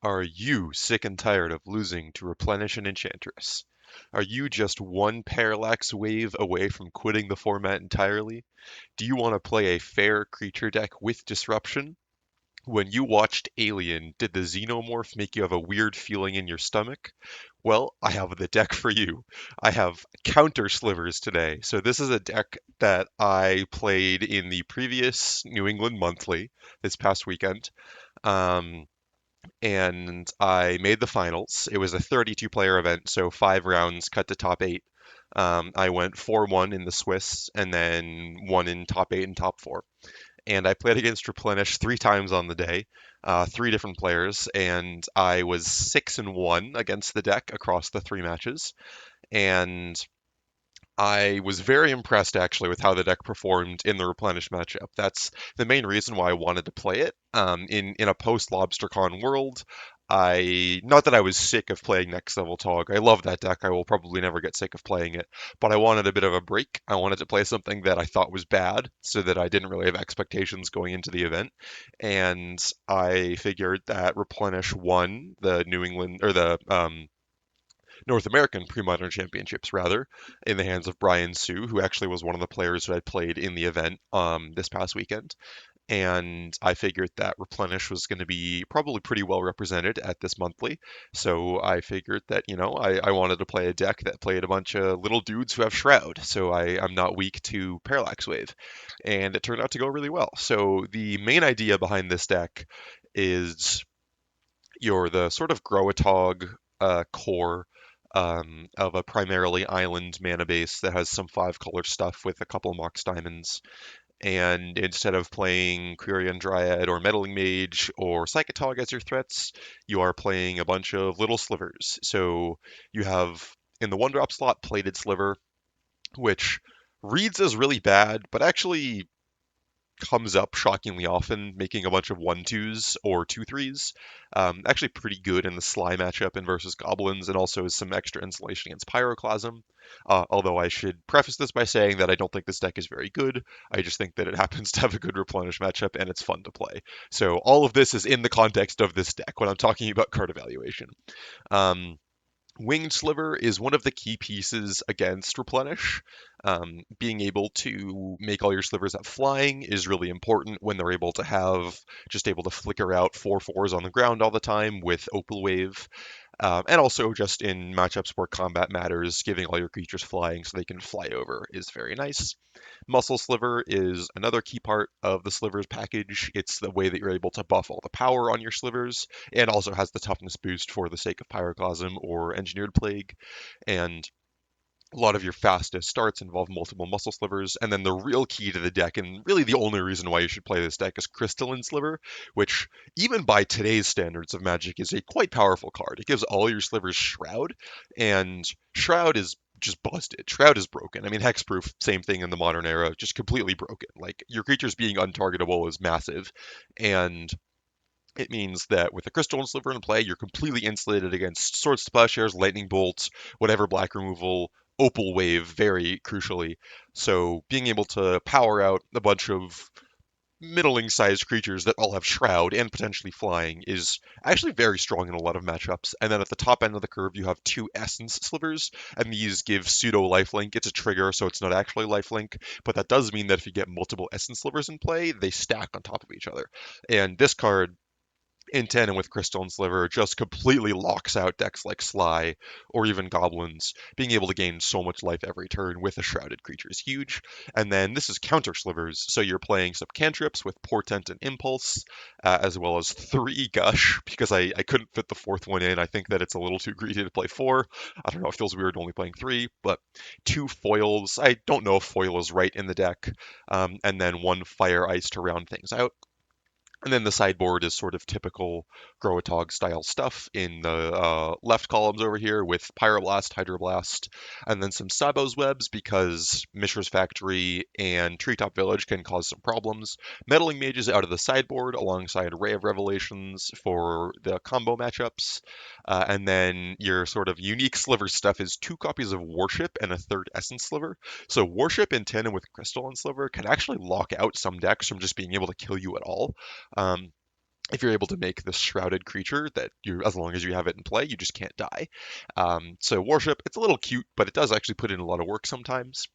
Are you sick and tired of losing to Replenish and Enchantress? Are you just one Parallax wave away from quitting the format entirely? Do you want to play a fair creature deck with disruption? When you watched Alien, did the Xenomorph make you have a weird feeling in your stomach? Well, I have the deck for you. I have Counter Slivers today. So this is a deck that I played in the previous New England Monthly this past weekend. Um, and I made the finals. It was a 32 player event, so 5 rounds cut to top eight. I went 4-1 in the Swiss and then one in top eight and top four. And I played against Replenish 3 times on the day, 3 different players, and I was 6-1 against the deck across the 3 matches. And I was very impressed actually with how the deck performed in the Replenish matchup. That's the main reason why I wanted to play it. In a post LobsterCon world, I not that I was sick of playing Next Level Tog. I love that deck. I will probably never get sick of playing it, but I wanted a bit of a break. I wanted to play something that I thought was bad, so that I didn't really have expectations going into the event. And I figured that Replenish won the New England or the North American Premodern Championships, rather, in the hands of Brian Sue, who actually was one of the players who had played in the event this past weekend. And I figured that Replenish was going to be probably pretty well represented at this monthly. So I figured that, I wanted to play a deck that played a bunch of little dudes who have Shroud. So I'm not weak to Parallax Wave. And it turned out to go really well. So the main idea behind this deck is you're the sort of Groatog core of a primarily island mana base that has some 5 color stuff with a couple Mox Diamonds. And instead of playing Quirion Dryad or Meddling Mage or Psychotog as your threats, you are playing a bunch of little slivers. So you have in the 1 drop slot Plated Sliver, which reads as really bad, but actually comes up shockingly often, making a bunch of 1/2s or 2/3s. Actually pretty good in the Sly matchup in versus Goblins, and also some extra insulation against Pyroclasm. Although I should preface this by saying that I don't think this deck is very good. I just think that it happens to have a good Replenish matchup, and it's fun to play. So all of this is in the context of this deck when I'm talking about card evaluation. Um, Winged Sliver is one of the key pieces against Replenish. Being able to make all your slivers have flying is really important when they're able to have just able to flicker out 4/4s on the ground all the time with Opal Wave. And also just in matchups where combat matters, giving all your creatures flying so they can fly over is very nice. Muscle Sliver is another key part of the Slivers package. It's the way that you're able to buff all the power on your Slivers, and also has the toughness boost for the sake of Pyroclasm or Engineered Plague. And a lot of your fastest starts involve multiple muscle slivers, and then the real key to the deck, and really the only reason why you should play this deck, is Crystalline Sliver, which, even by today's standards of Magic, is a quite powerful card. It gives all your slivers Shroud, and Shroud is just busted. Shroud is broken. I mean, Hexproof, same thing in the modern era, just completely broken. Like, your creatures being untargetable is massive, and it means that with a Crystalline Sliver in play, you're completely insulated against Sword Plowshares, Lightning Bolts, whatever black removal, Opal Wave, very crucially. So being able to power out a bunch of middling sized creatures that all have Shroud and potentially flying is actually very strong in a lot of matchups. And then at the top end of the curve, you have 2 Essence Slivers, and these give pseudo lifelink. It's a trigger, so it's not actually lifelink, but that does mean that if you get multiple Essence Slivers in play, they stack on top of each other. And this card in tandem with Crystalline Sliver just completely locks out decks like Sly or even Goblins. Being able to gain so much life every turn with a shrouded creature is huge. And then this is Counter Slivers, so you're playing some cantrips with Portent and Impulse, as well as 3 Gush, because I couldn't fit the 4th one in. I think that it's a little too greedy to play 4. I don't know, it feels weird only playing 3, but 2 Foils. I don't know if Foil is right in the deck. And then 1 Fire Ice to round things out. And then the sideboard is sort of typical Groatog style stuff in the left columns over here with Pyroblast, Hydroblast, and then some Sabo's Webs because Mishra's Factory and Treetop Village can cause some problems. Meddling Mages out of the sideboard alongside Ray of Revelations for the combo matchups. And then your sort of unique sliver stuff is 2 copies of Worship and a 3rd Essence Sliver. So Worship in tandem with Crystalline Sliver can actually lock out some decks from just being able to kill you at all. Um, if you're able to make this shrouded creature that you, as long as you have it in play, you just can't die. So worship, it's a little cute, but it does actually put in a lot of work sometimes.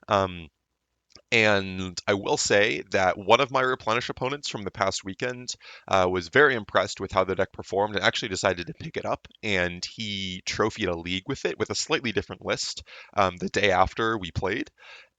Um, and I will say that one of my Replenish opponents from the past weekend was very impressed with how the deck performed and actually decided to pick it up. And he trophied a league with it with a slightly different list the day after we played.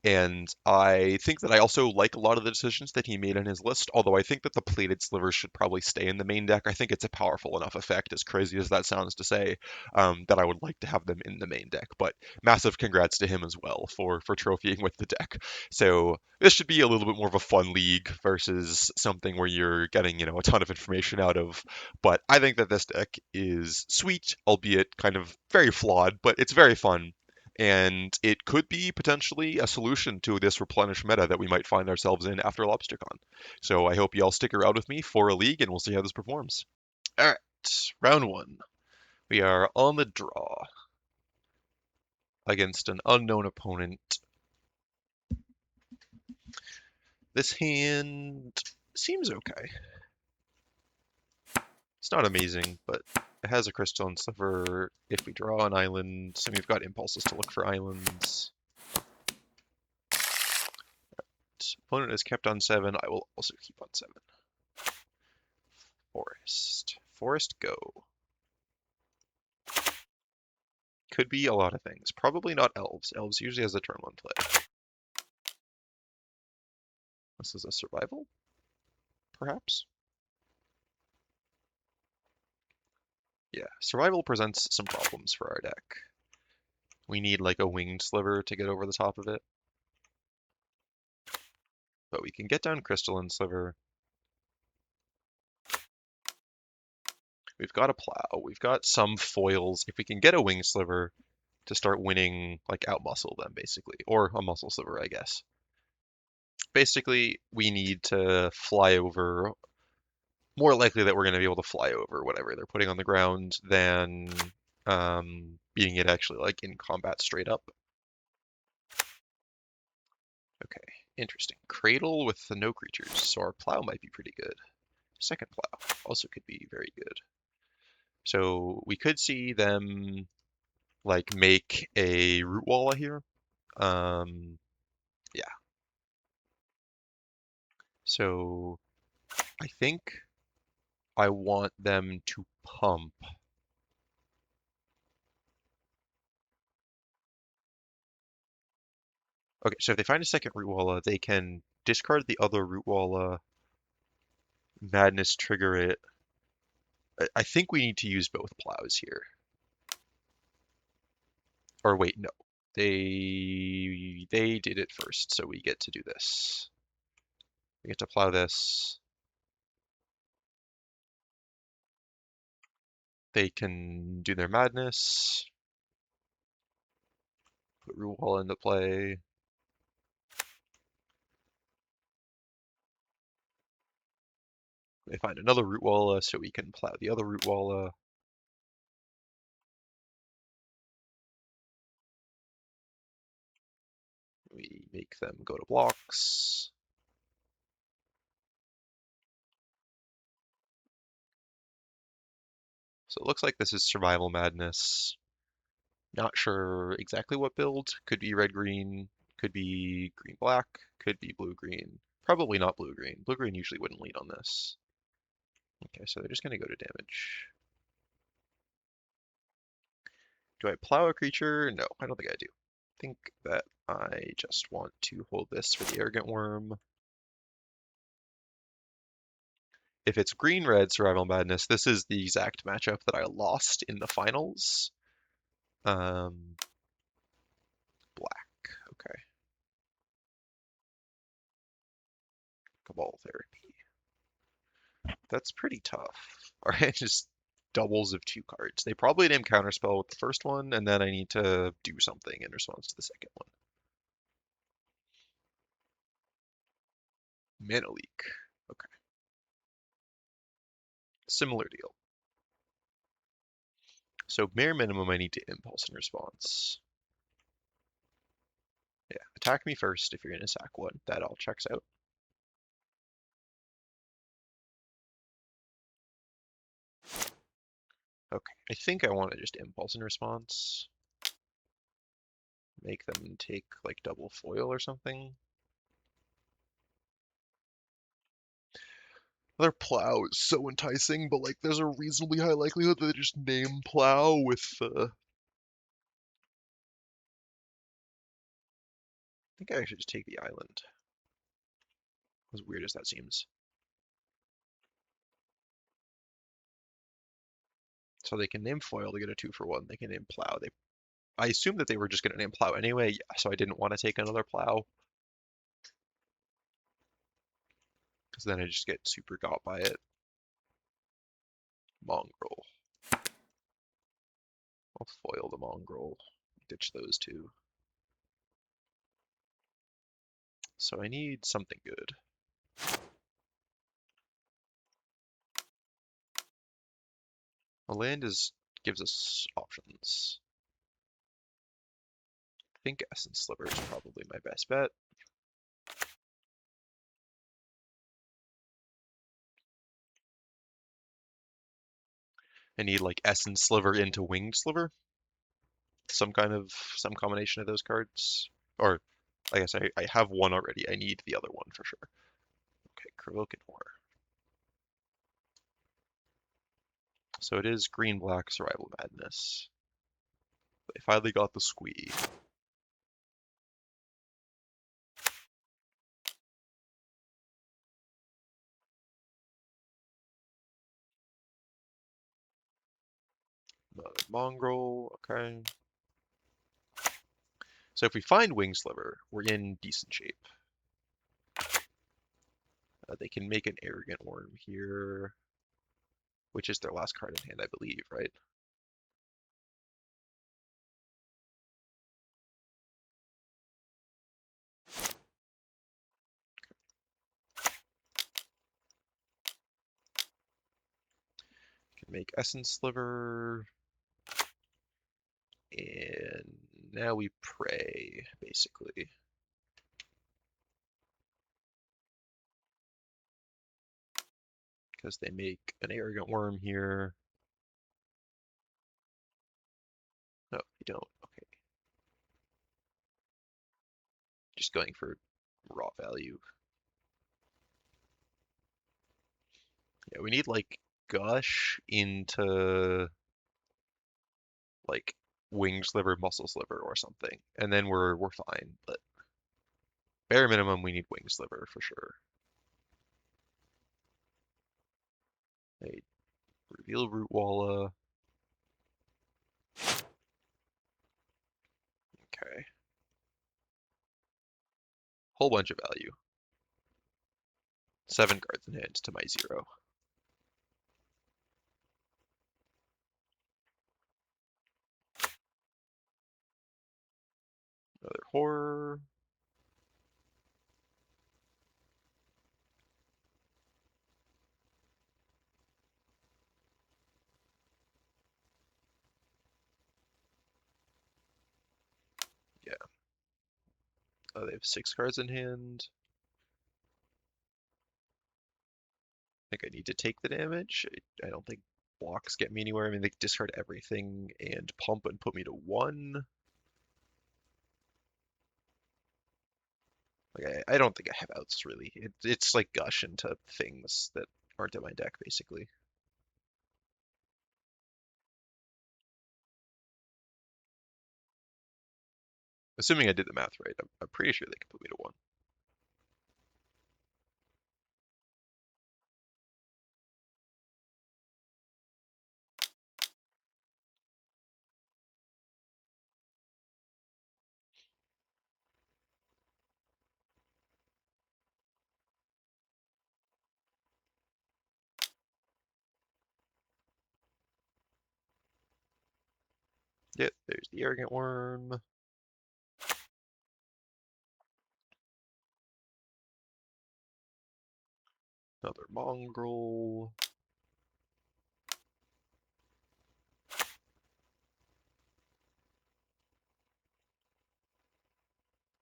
And I think that I also like a lot of the decisions that he made in his list, although I think that the plated slivers should probably stay in the main deck. I think it's a powerful enough effect, as crazy as that sounds to say, that I would like to have them in the main deck. But massive congrats to him as well for trophying with the deck. So this should be a little bit more of a fun league versus something where you're getting, a ton of information out of. But I think that this deck is sweet, albeit kind of very flawed, but it's very fun and it could be potentially a solution to this replenish meta that we might find ourselves in after LobsterCon. So I hope you all stick around with me for a league, and we'll see how this performs. All right, round one. We are on the draw against an unknown opponent. This hand seems okay. It's not amazing, but it has a crystalline sliver. If we draw an island, and we've got impulses to look for islands. Opponent is kept on 7. I will also keep on 7. Forest. Forest go. Could be a lot of things. Probably not elves. Elves usually has a turn 1 play. This is a survival, perhaps? Yeah, survival presents some problems for our deck. We need like a winged sliver to get over the top of it. But we can get down crystalline sliver. We've got a plow. We've got some foils. If we can get a winged sliver to start winning, like outmuscle them basically. Or a muscle sliver, I guess. Basically, we need to fly over, more likely that we're going to be able to fly over whatever they're putting on the ground than beating it actually like in combat straight up. Okay, interesting. Cradle with the no creatures, so our plow might be pretty good. Second plow also could be very good. So we could see them like make a root walla here. Yeah. So I think I want them to pump. Okay, so if they find a second root walla, they can discard the other root walla, madness trigger it. I think we need to use both plows here. Or wait, no. They did it first, so we get to do this. We get to plow this. They can do their madness. Put root walla into play. They find another root walla, so we can plow the other root walla. We make them go to blocks. So it looks like this is survival madness. Not sure exactly what build. Could be red-green, could be green-black, could be blue-green. Probably not blue-green. Blue-green usually wouldn't lead on this. Okay, so they're just going to go to damage. Do I plow a creature? No, I don't think I do. I think that I just want to hold this for the Arrogant Worm. If it's green-red Survival Madness, this is the exact matchup that I lost in the finals. Black, okay. Cabal Therapy. That's pretty tough. Alright, just doubles of 2 cards. They probably didn't counterspell with the first one, and then I need to do something in response to the second one. Mana Leak. Okay. Similar deal. So bare minimum, I need to impulse in response. Yeah, attack me first if you're in a sack one. That all checks out. Okay, I think I want to just impulse in response. Make them take like double foil or something. Their plow is so enticing, but like there's a reasonably high likelihood that they just name plow with I think I should just take the island. As weird as that seems. So they can name foil to get a 2-for-1. They can name plow. I assumed that they were just going to name plow anyway, so I didn't want to take another plow. Because then I just get super got by it. Mongrel. I'll foil the mongrel. Ditch those two. So I need something good. A land gives us options. I think Essence Sliver is probably my best bet. I need like Essence Sliver into Winged Sliver. Some combination of those cards. Or I guess I have one already. I need the other one for sure. Okay, Provokador. So it is green-black Survival Madness. They finally got the squee. Another mongrel, okay. So if we find Wing Sliver, we're in decent shape. They can make an Arrogant Worm here, which is their last card in hand, I believe, right? Can make Essence Sliver, and now we pray, basically. Because they make an Arrogant Worm here. No, they don't. Okay. Just going for raw value. Yeah, we need like Gush into like Wing Sliver, Muscle Sliver, or something, and then we're fine. But bare minimum, we need Wing Sliver for sure. They reveal Root Walla. Okay. Whole bunch of value. 7 cards in hand to my 0. Another horror. Yeah. They have 6 cards in hand. I think I need to take the damage. I don't think blocks get me anywhere. I mean, they discard everything and pump and put me to 1. Like, I don't think I have outs really. It's like gush into things that aren't in my deck, basically. Assuming I did the math right, I'm pretty sure they can put me to 1. Yep, there's the Arrogant Worm. Another Mongrel.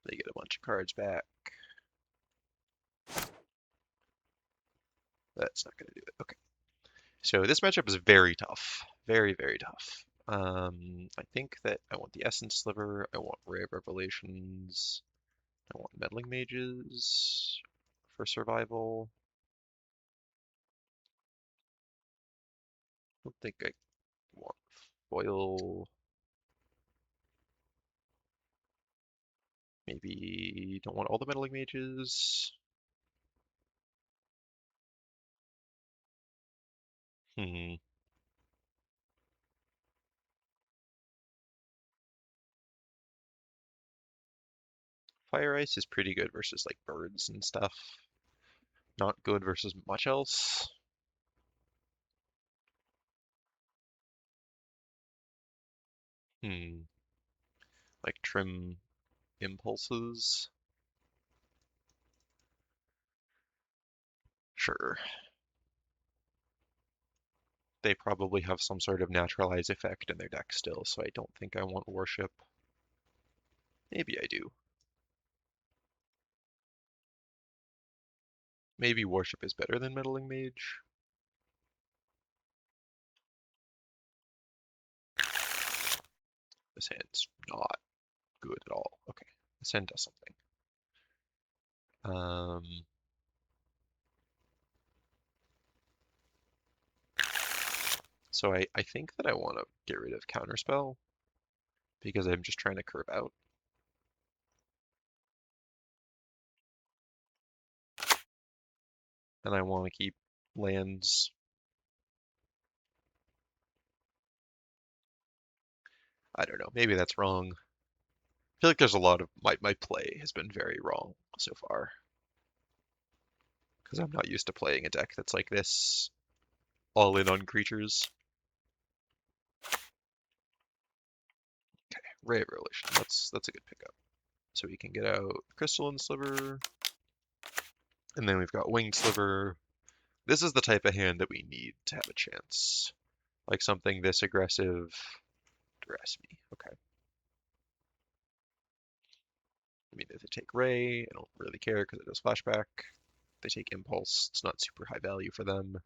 They get a bunch of cards back. That's not going to do it. Okay. So this matchup is very tough. Very, very tough. I think that I want the Essence Sliver, I want Ray of Revelations, I want Meddling Mages for survival. I don't think I want Foil. Maybe don't want all the Meddling Mages. Hmm. Fire Ice is pretty good versus like birds and stuff. Not good versus much else. Hmm. Like Trim Impulses. Sure. They probably have some sort of naturalize effect in their deck still, so I don't think I want Worship. Maybe I do. Maybe Worship is better than Meddling Mage. This hand's not good at all. Okay, this hand does something. So I think that I want to get rid of Counterspell because I'm just trying to curve out. And I want to keep lands. I don't know, maybe that's wrong. I feel like there's a lot of my play has been very wrong so far. Because I'm not used to playing a deck that's like this, all in on creatures. Ray of Revelation, that's a good pickup. So we can get out Crystalline Sliver, and then we've got Winged Sliver. This is the type of hand that we need to have a chance. Like something this aggressive. Dress me. Okay. I mean, if they take Ray, I don't really care because it does flashback. If they take Impulse, it's not super high value for them.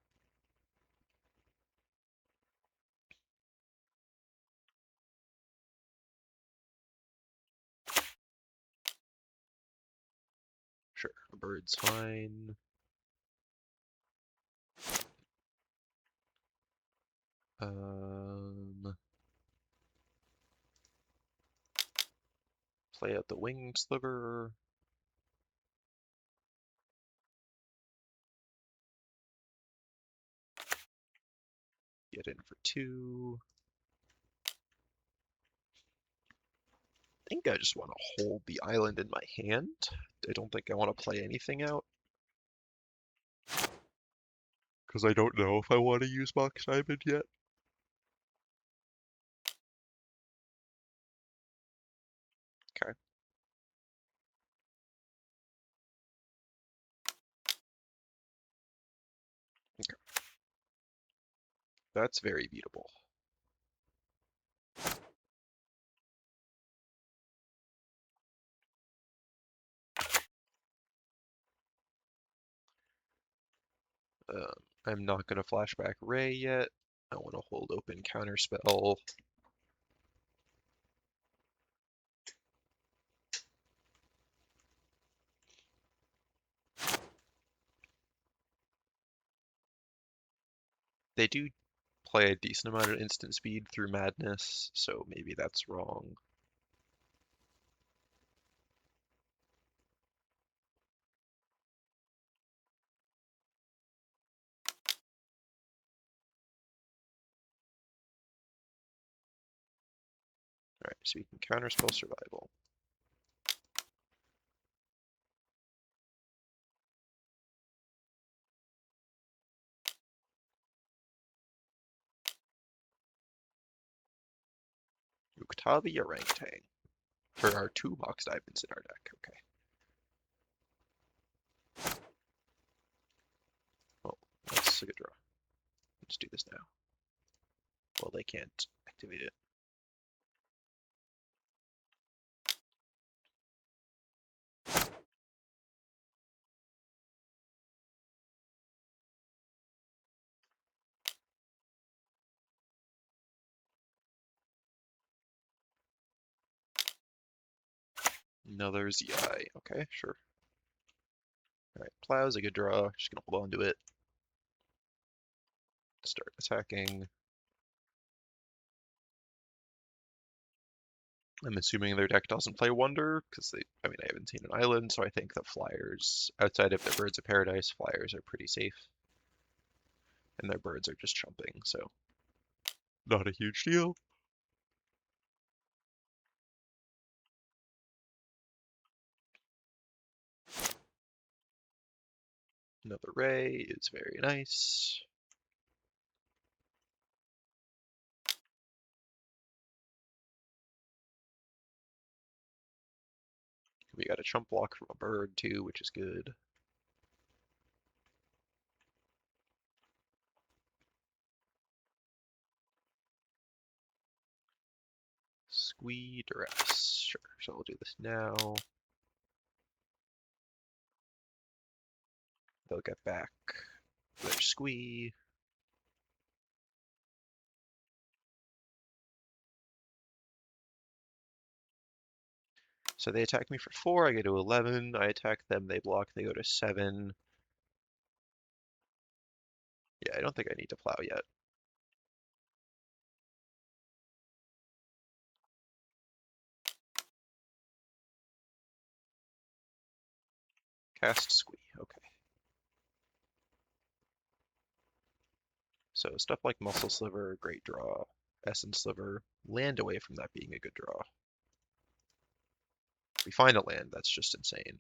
Sure, a bird's fine. Play out the Winged Sliver. Get in for 2. I think I just want to hold the island in my hand. I don't think I want to play anything out. Because I don't know if I want to use Mox Diamond yet. Okay. Okay. That's very beatable. I'm not going to flashback Ray yet. I want to hold open Counterspell. They do play a decent amount of instant speed through Madness, so maybe that's wrong. Alright, so we can Counterspell Survival. Uktavi Orangutan for our 2 Mox Diamonds in our deck. Okay. Well, that's a good draw. Let's do this now. Well, they can't activate it. Another ZI. Okay, sure. Alright, Plow's a good draw. Just gonna hold on to it. Start attacking. I'm assuming their deck doesn't play Wonder, because I haven't seen an island, so I think that flyers, outside of their Birds of Paradise, flyers are pretty safe. And their birds are just chumping, so not a huge deal. Another Ray is very nice. We got a chump block from a bird too, which is good. Squee Duress. Sure, so we'll do this now. They'll get back their Squee. So they attack me for 4, I go to 11. I attack them, they block, they go to 7. Yeah, I don't think I need to plow yet. Cast Squee, okay. So stuff like Muscle Sliver, great draw. Essence Sliver, land away from that being a good draw. If we find a land, that's just insane.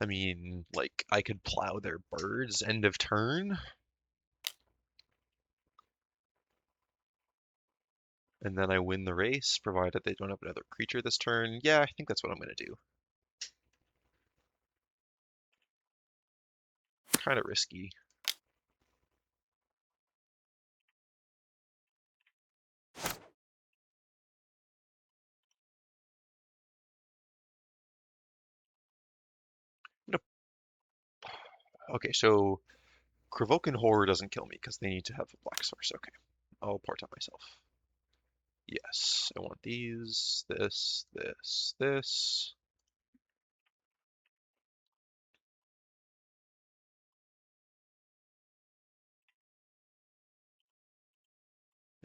I mean, like, I could plow their birds end of turn. And then I win the race, provided they don't have another creature this turn. Yeah, I think that's what I'm going to do. Kind of risky. Nope. Okay, so Krovokan Horror doesn't kill me because they need to have a black source. Okay, I'll part on myself. Yes, I want these, this.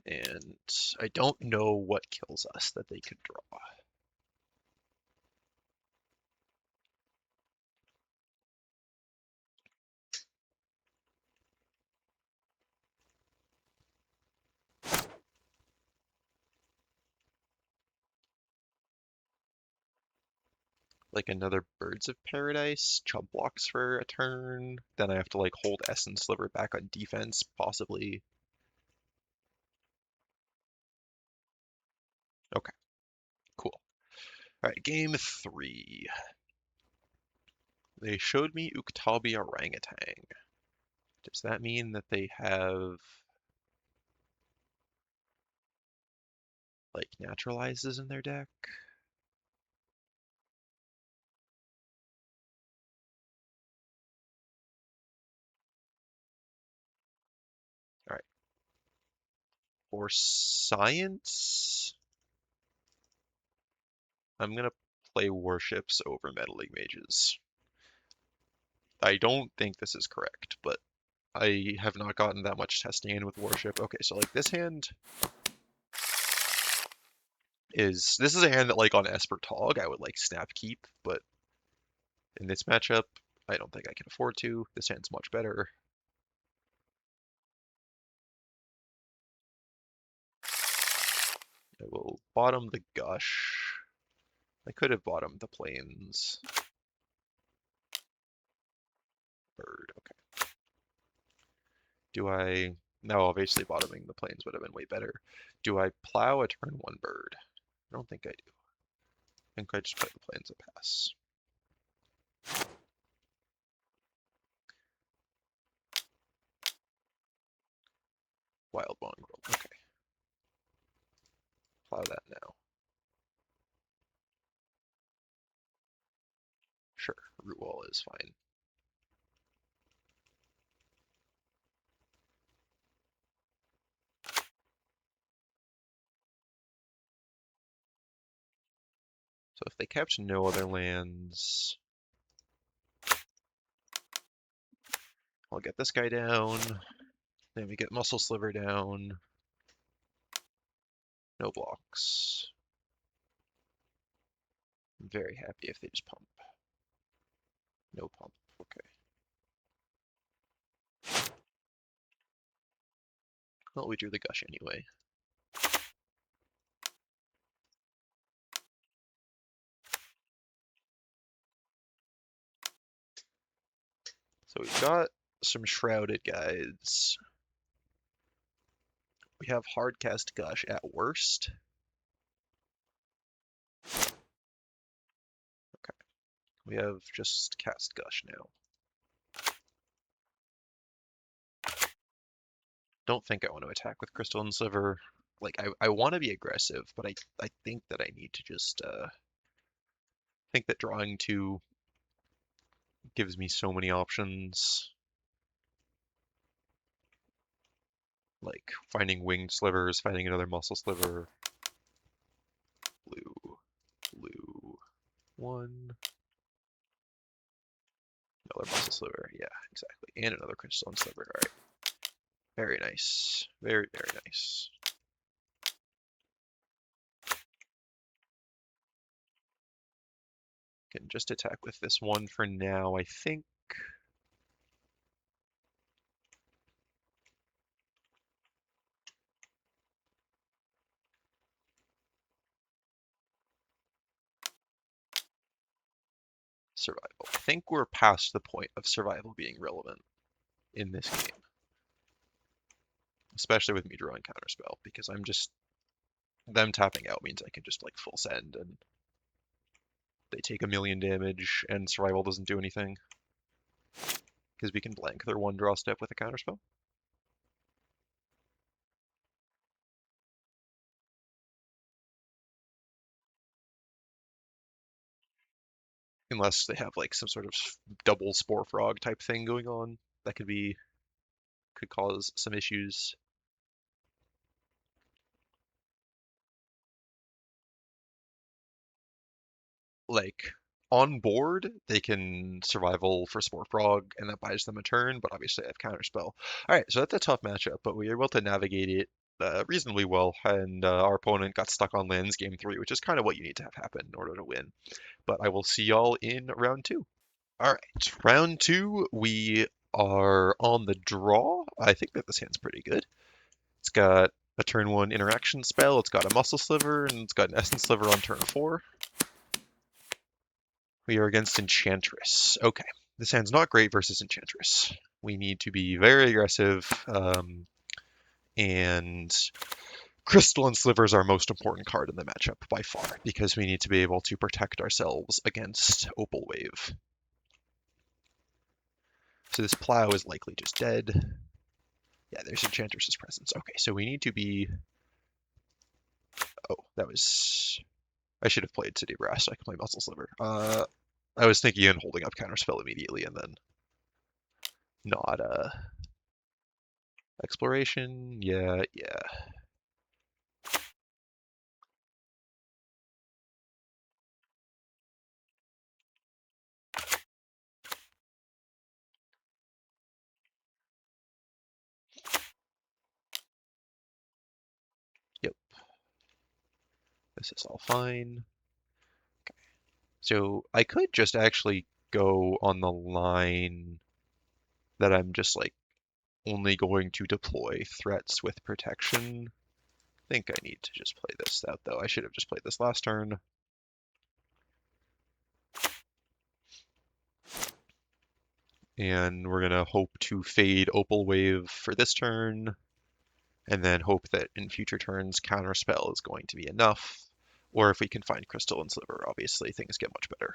And I don't know what kills us that they could draw. Like another Birds of Paradise, chump blocks for a turn. Then I have to like hold Essence Sliver back on defense, possibly. Okay, cool. All right, game 3. They showed me Uktabi Orangutan. Does that mean that they have like naturalizes in their deck? All right. For science, I'm gonna play Warships over Meddling Mages. I don't think this is correct, but I have not gotten that much testing in with Warship. Okay, so like this hand this is a hand that like on Esper Tog I would like snap keep, but in this matchup, I don't think I can afford to. This hand's much better. I will bottom the Gush. I could have bottomed the Plains. Bird, okay. Do I... No, obviously bottoming the Plains would have been way better. Do I plow a turn 1 bird? I don't think I do. I think I just play the Plains and pass. Wild Mongrel, okay. Plow that now. Sure, Root Wall is fine. So if they kept no other lands, I'll get this guy down. Then we get Muscle Sliver down. No blocks. I'm very happy if they just pump. No pump. Okay. Well, we drew the Gush anyway. So we've got some Shrouded guys. We have Hardcast Gush at worst. Okay. We have just Cast Gush now. Don't think I want to attack with Crystalline Sliver. Like, I want to be aggressive, but I think that I need to just, think that drawing two gives me so many options. Like, finding Winged Slivers, finding another Muscle Sliver. Blue, blue, one. Another Muscle Sliver, yeah, exactly. And another Crystalline Sliver, alright. Very nice. Very, very nice. Can just attack with this one for now, I think. Survival. I think we're past the point of survival being relevant in this game. Especially with me drawing Counterspell, because I'm just... Them tapping out means I can just, like, full send, and they take 1,000,000 damage, and survival doesn't do anything. Because we can blank their one draw step with a Counterspell. Unless they have, like, some sort of double Spore Frog type thing going on. That could cause some issues. Like, on board, they can survival for Spore Frog, and that buys them a turn, but obviously I have Counterspell. Alright, so that's a tough matchup, but we were able to navigate it reasonably well, and our opponent got stuck on lands game 3, which is kind of what you need to have happen in order to win. But I will see y'all in round 2. Alright, round 2, we are on the draw. I think that this hand's pretty good. It's got a turn 1 interaction spell, it's got a Muscle Sliver, and it's got an Essence Sliver on turn 4. We are against Enchantress. Okay, this hand's not great versus Enchantress. We need to be very aggressive, and Crystalline Sliver is our most important card in the matchup by far, because we need to be able to protect ourselves against Opal Wave. So this Plow is likely just dead. Yeah, there's Enchantress's presence. Okay, so we need to be... Oh, that was... I should have played City Brass so I can play Muscle Sliver. I was thinking and holding up Counterspell immediately and then not exploration. Yeah. Yep. This is all fine. Okay. So I could just actually go on the line that I'm just like only going to deploy threats with protection. I think I need to just play this out though. I should have just played this last turn. And we're gonna hope to fade Opal Wave for this turn, and then hope that in future turns Counterspell is going to be enough. Or if we can find Crystalline Sliver, obviously things get much better.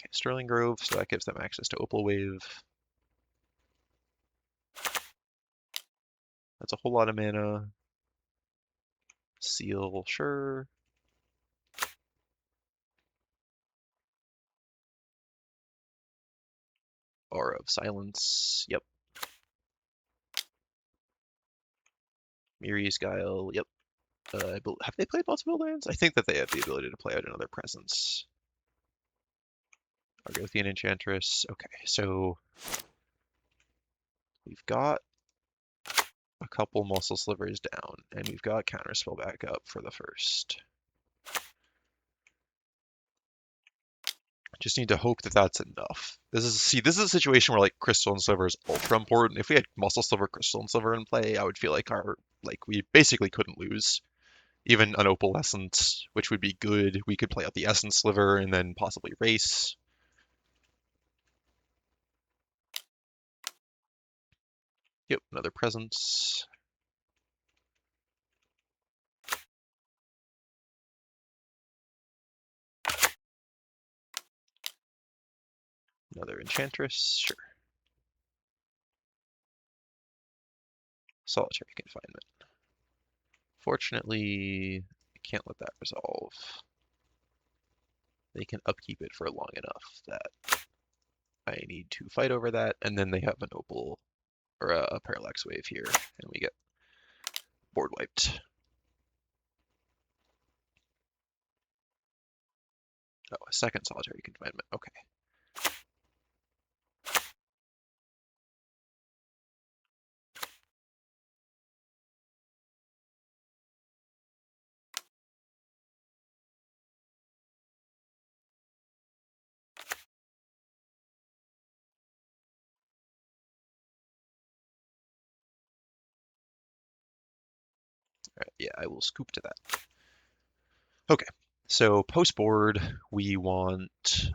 Okay, Sterling Grove, so that gives them access to Opal Wave. That's a whole lot of mana. Seal, sure. Aura of Silence, yep. Miri's Guile, yep. Have they played multiple lands? I think that they have the ability to play out another presence. Argothian Enchantress. Okay, so we've got a couple Muscle Slivers down, and we've got Counterspell back up for the first. Just need to hope that that's enough. This is a situation where like Crystal and Sliver is ultra important. If we had Muscle Sliver, Crystal and Sliver in play, I would feel like we basically couldn't lose. Even an Opalescent, which would be good. We could play out the Essence Sliver and then possibly race. Yep, another presence. Another Enchantress, sure. Solitary Confinement. Fortunately, I can't let that resolve. They can upkeep it for long enough that I need to fight over that, and then they have an Opal or a Parallax Wave here, and we get board wiped. Oh, a second Solitary Confinement. Okay. All right, yeah, I will scoop to that. Okay, so post board, we want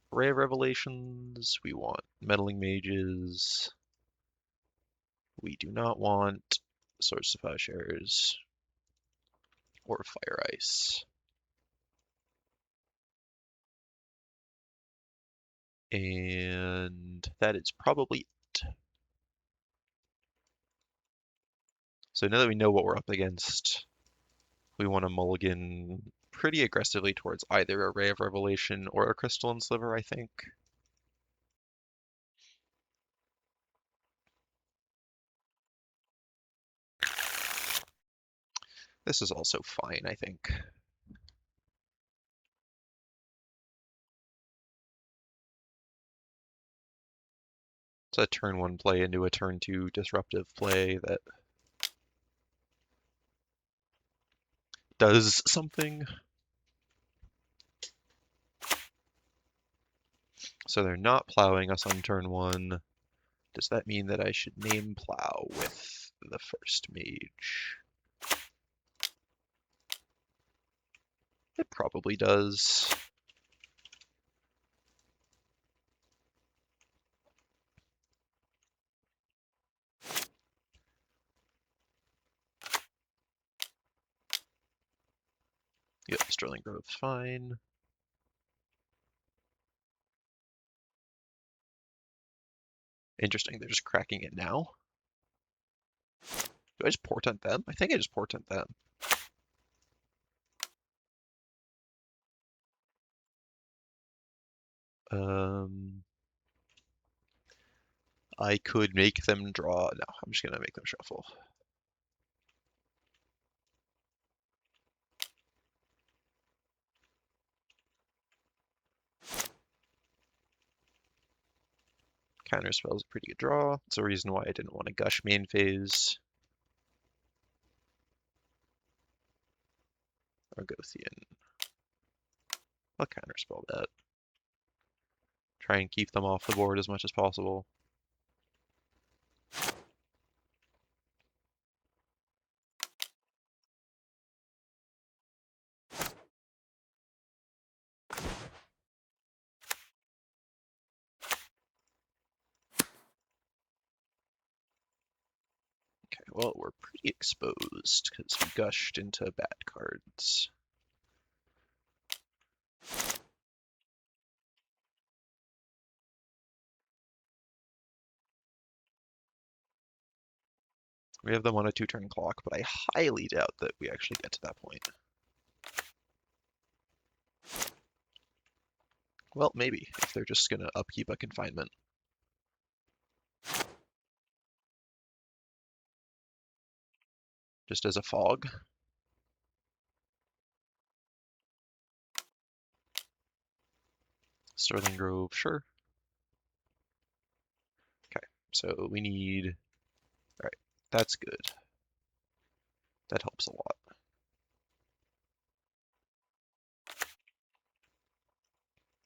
Ray of Revelations, we want Meddling Mages, we do not want Swords to Plowshares or Fire Ice. And that is probably it. So now that we know what we're up against, we want to mulligan pretty aggressively towards either a Ray of Revelation or a Crystalline Sliver, I think. This is also fine, I think. It's a turn 1 play into a turn 2 disruptive play that does something. So they're not plowing us on turn 1. Does that mean that I should name plow with the first mage? It probably does. Yep, Sterling Grove's fine. Interesting, they're just cracking it now. Do I just portent them? I think I just portent them. I could make them draw. No, I'm just gonna make them shuffle. Counterspell is a pretty good draw. It's a reason why I didn't want to gush main phase. Argothian. I'll counterspell that. Try and keep them off the board as much as possible. Okay, well, we're pretty exposed because we gushed into bad cards. We have them on a 2-turn clock, but I highly doubt that we actually get to that point. Well, maybe, if they're just going to upkeep a confinement. Just as a fog. Sterling Grove, sure. Okay, so we need, all right, that's good. That helps a lot.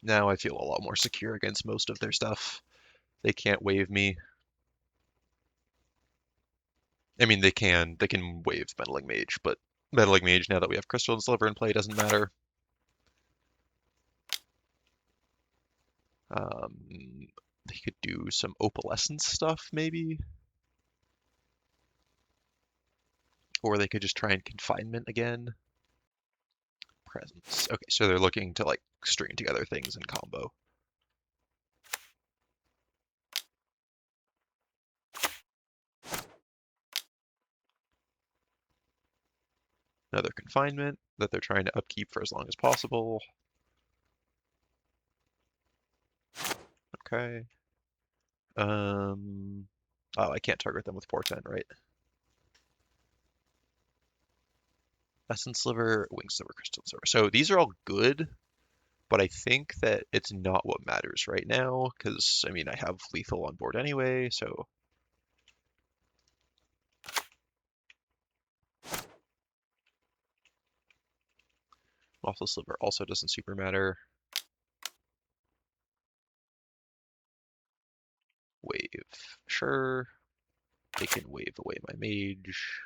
Now I feel a lot more secure against most of their stuff. They can't wave me. I mean, they can wave Meddling Mage, but Meddling Mage, now that we have Crystal and Sliver in play, doesn't matter. They could do some Opalescence stuff, maybe. Or they could just try and Confinement again. Presence. Okay, so they're looking to like string together things in combo. Another Confinement that they're trying to upkeep for as long as possible. Okay. Oh, I can't target them with Portent, right? Essence Sliver, Wing Sliver, Crystal Sliver. So these are all good, but I think that it's not what matters right now, because, I mean, I have lethal on board anyway, so... Lawful Sliver also doesn't super matter. Wave. Sure. They can wave away my mage.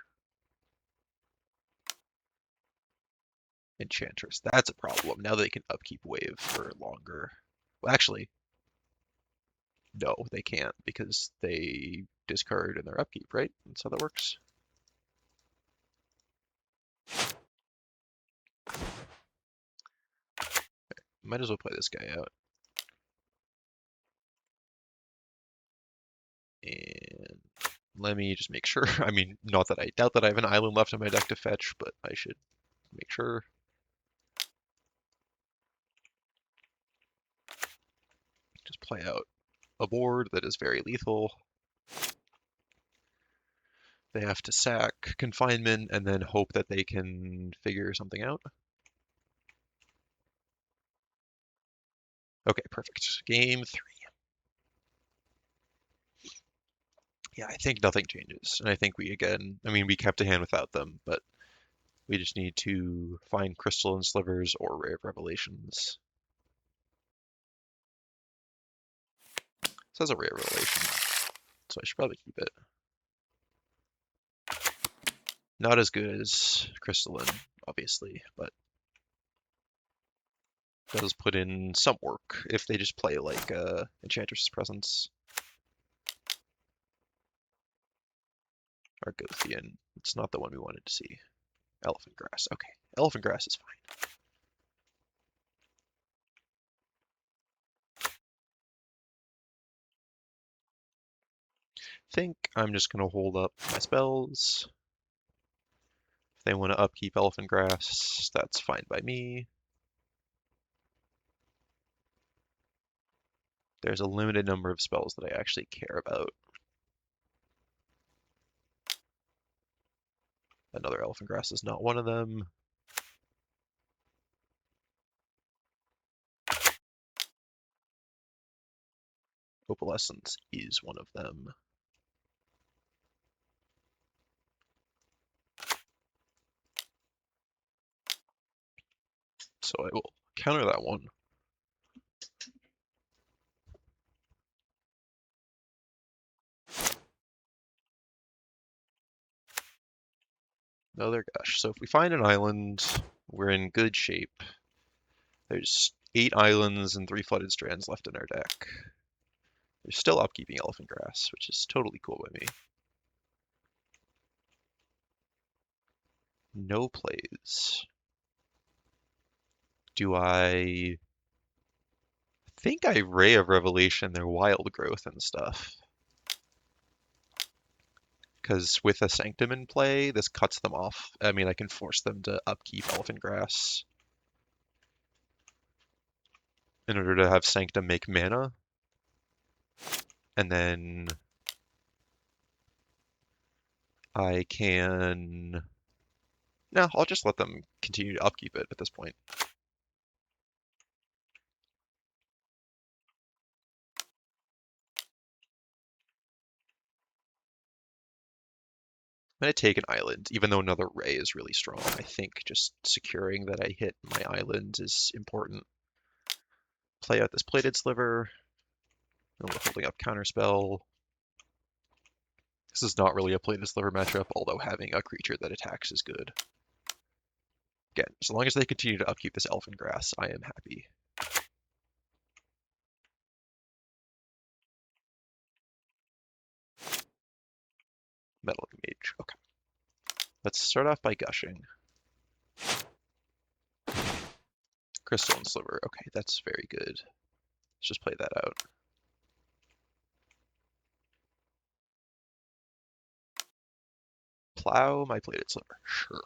Enchantress. That's a problem. Now they can upkeep wave for longer. Well, actually, no, they can't because they discard in their upkeep, right? That's how that works. Might as well play this guy out. And let me just make sure. I mean, not that I doubt that I have an island left in my deck to fetch, but I should make sure. Just play out a board that is very lethal. They have to sack Confinement and then hope that they can figure something out. Okay, perfect. Game 3. Yeah, I think nothing changes. And I think we, again, I mean, we kept a hand without them, but we just need to find Crystal and Slivers or Ray of Revelations. It says a Ray of Revelation, so I should probably keep it. Not as good as Crystalline, obviously, but does put in some work if they just play like Enchantress's Presence. Argothian. It's not the one we wanted to see. Elephant Grass. Okay, Elephant Grass is fine. Think I'm just going to hold up my spells. If they want to upkeep Elephant Grass, that's fine by me. There's a limited number of spells that I actually care about. Another Elephant Grass is not one of them. Opalescence is one of them. So I will counter that one. Another gush. So if we find an island, we're in good shape. There's 8 islands and 3 flooded strands left in our deck. They're still upkeeping Elephant Grass, which is totally cool by me. No plays. Do I think I Ray of Revelation their wild growth and stuff? Because with a Sanctum in play, this cuts them off. I mean, I can force them to upkeep Elephant Grass in order to have Sanctum make mana. And then I can... No, I'll just let them continue to upkeep it at this point. I'm going to take an island, even though another ray is really strong. I think just securing that I hit my island is important. Play out this plated sliver. And we're holding up counterspell. This is not really a plated sliver matchup, although having a creature that attacks is good. Again, as long as they continue to upkeep this elfin grass, I am happy. Meddling Mage. Okay. Let's start off by gushing. Crystal and Sliver. Okay, that's very good. Let's just play that out. Plow my plated sliver. Sure.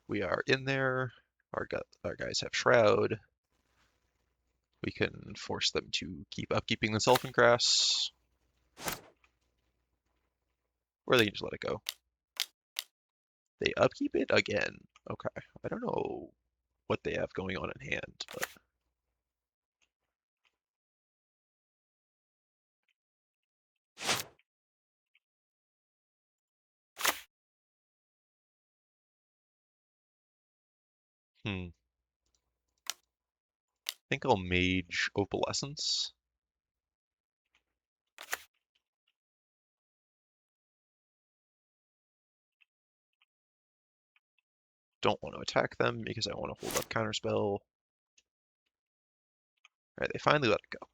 We are in there. Our guys have Shroud. We can force them to keep upkeeping this elfin grass. Or they can just let it go. They upkeep it again. Okay. I don't know what they have going on in hand, but I think I'll Mage Opalescence. Don't want to attack them because I want to hold up Counterspell. Alright, they finally let it go.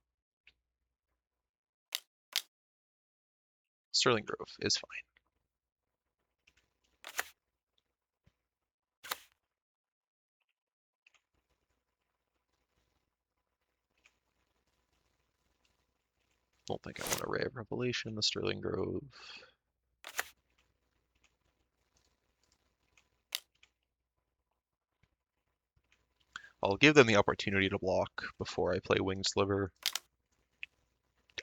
Sterling Grove is fine. Don't think I want a Ray of Revelation, the Sterling Grove. I'll give them the opportunity to block before I play Winged Sliver.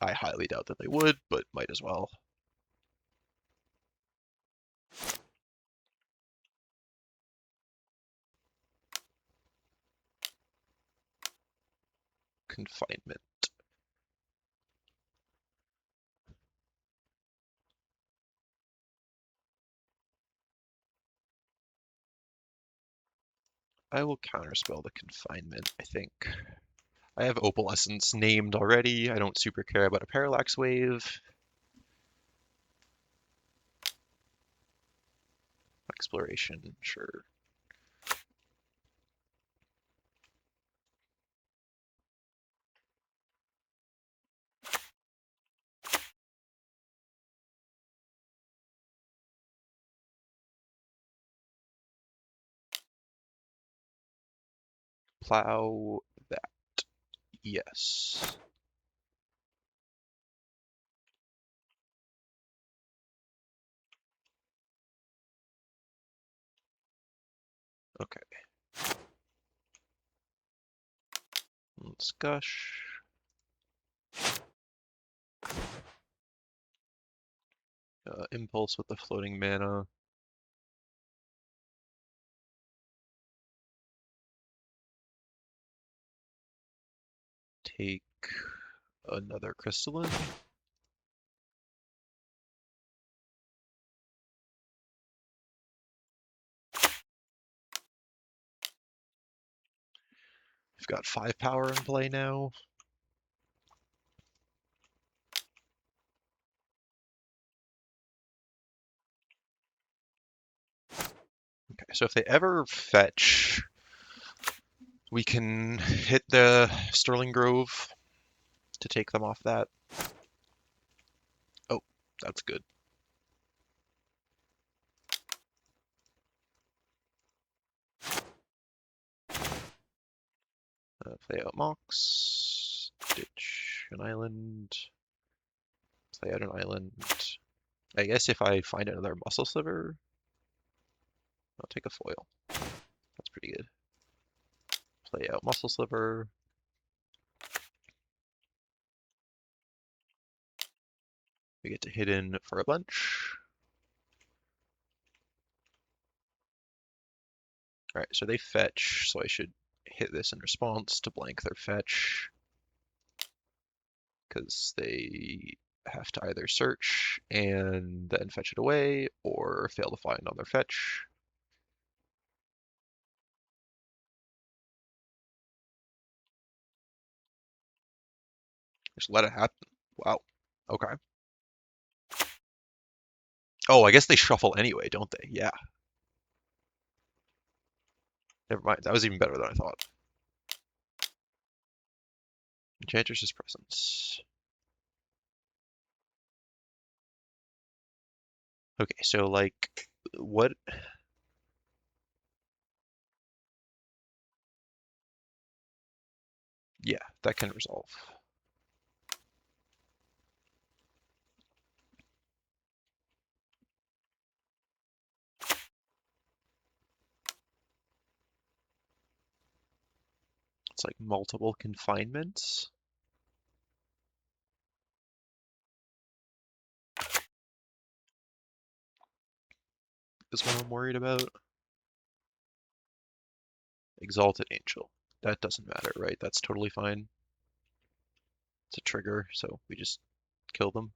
I highly doubt that they would, but might as well. Confinement. I will counterspell the confinement, I think. I have Opalescence named already. I don't super care about a Parallax Wave. Exploration, sure. Plow that. Yes. Okay. Let's gush. Impulse with the floating mana. Take another crystalline. We've got 5 power in play now. Okay, so if they ever fetch, we can hit the Sterling Grove to take them off that. Oh, that's good. Play out Mox, ditch an island, play out an island. I guess if I find another Muscle Sliver, I'll take a foil. That's pretty good. Play out Muscle Sliver. We get to hit in for a bunch. Alright, so they fetch, so I should hit this in response to blank their fetch. because they have to either search and then fetch it away or fail to find on their fetch. Just let it happen. Wow. Okay. Oh, I guess they shuffle anyway, don't they? Yeah. Never mind. That was even better than I thought. Enchantress's Presence. Okay, so like, what? Yeah, that can resolve. It's like multiple confinements is what I'm worried about. Exalted Angel. That doesn't matter, right? That's totally fine. It's a trigger, so we just kill them.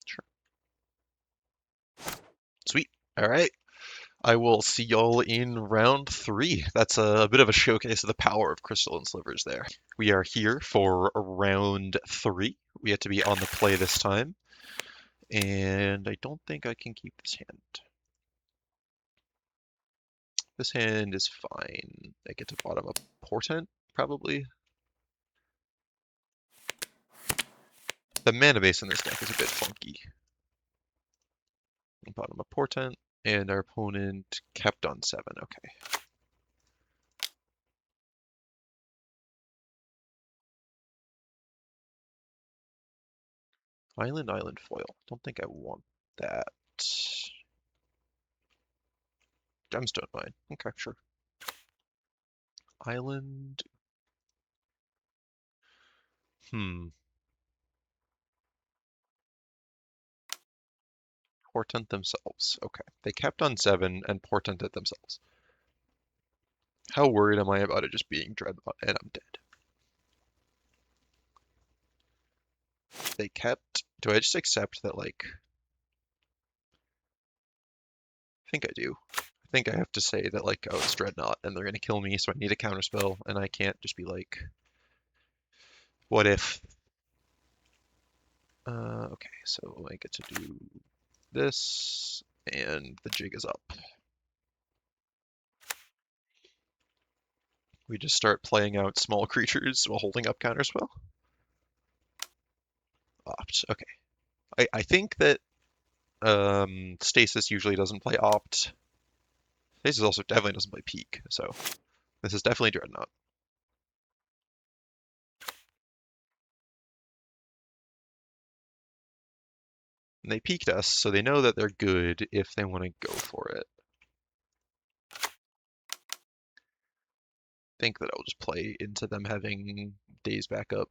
Sure. Sweet. All right. I will see y'all in round 3. That's a bit of a showcase of the power of Crystalline Slivers there. We are here for round 3. We have to be on the play this time. And I don't think I can keep this hand. This hand is fine. I get to bottom a Portent, probably. The mana base in this deck is a bit funky. Bottom a Portent, and our opponent kept on 7. Okay. Island foil. Don't think I want that. Gemstone mine. Okay, sure. Island. Portent themselves. Okay. They kept on 7 and portented themselves. How worried am I about it just being Dreadnought and I'm dead? They kept. Do I just accept that, like. I think I do. I think I have to say that, like, oh, it's Dreadnought and they're gonna kill me, so I need a counterspell, and I can't just be like, what if? Okay, so I get to do this, and the jig is up. We just start playing out small creatures while holding up counterspell. Opt. Okay. I think that Stasis usually doesn't play Opt. Stasis also definitely doesn't play Peak, so this is definitely Dreadnought. And they peeked us, so they know that they're good if they want to go for it. Think that I'll just play into them having days back up.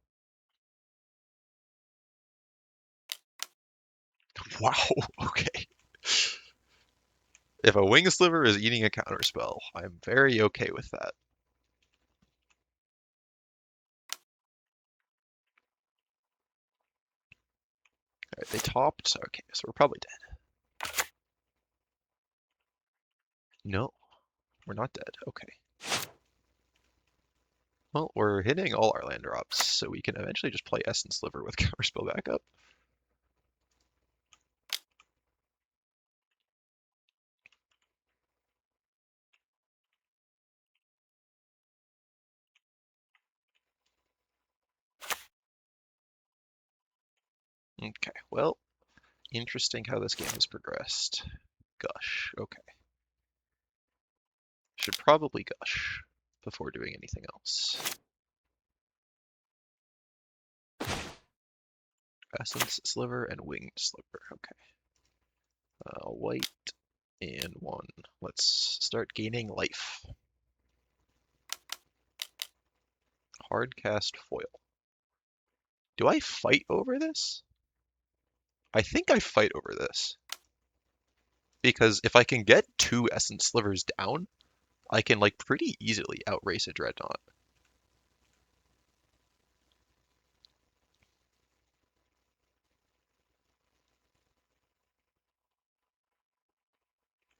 Wow, okay. If a Wing Sliver is eating a counterspell, I'm very okay with that. Alright, they topped. Okay, so we're probably dead. No, we're not dead. Okay. Well, we're hitting all our land drops, so we can eventually just play Essence Sliver with counterspell backup. Okay, well, interesting how this game has progressed. Gush, okay. Should probably Gush before doing anything else. Essence Sliver and Winged Sliver, okay. White and 1. Let's start gaining life. Hard cast foil. Do I fight over this? I think I fight over this. Because if I can get 2 Essence Slivers down, I can like pretty easily outrace a Dreadnought.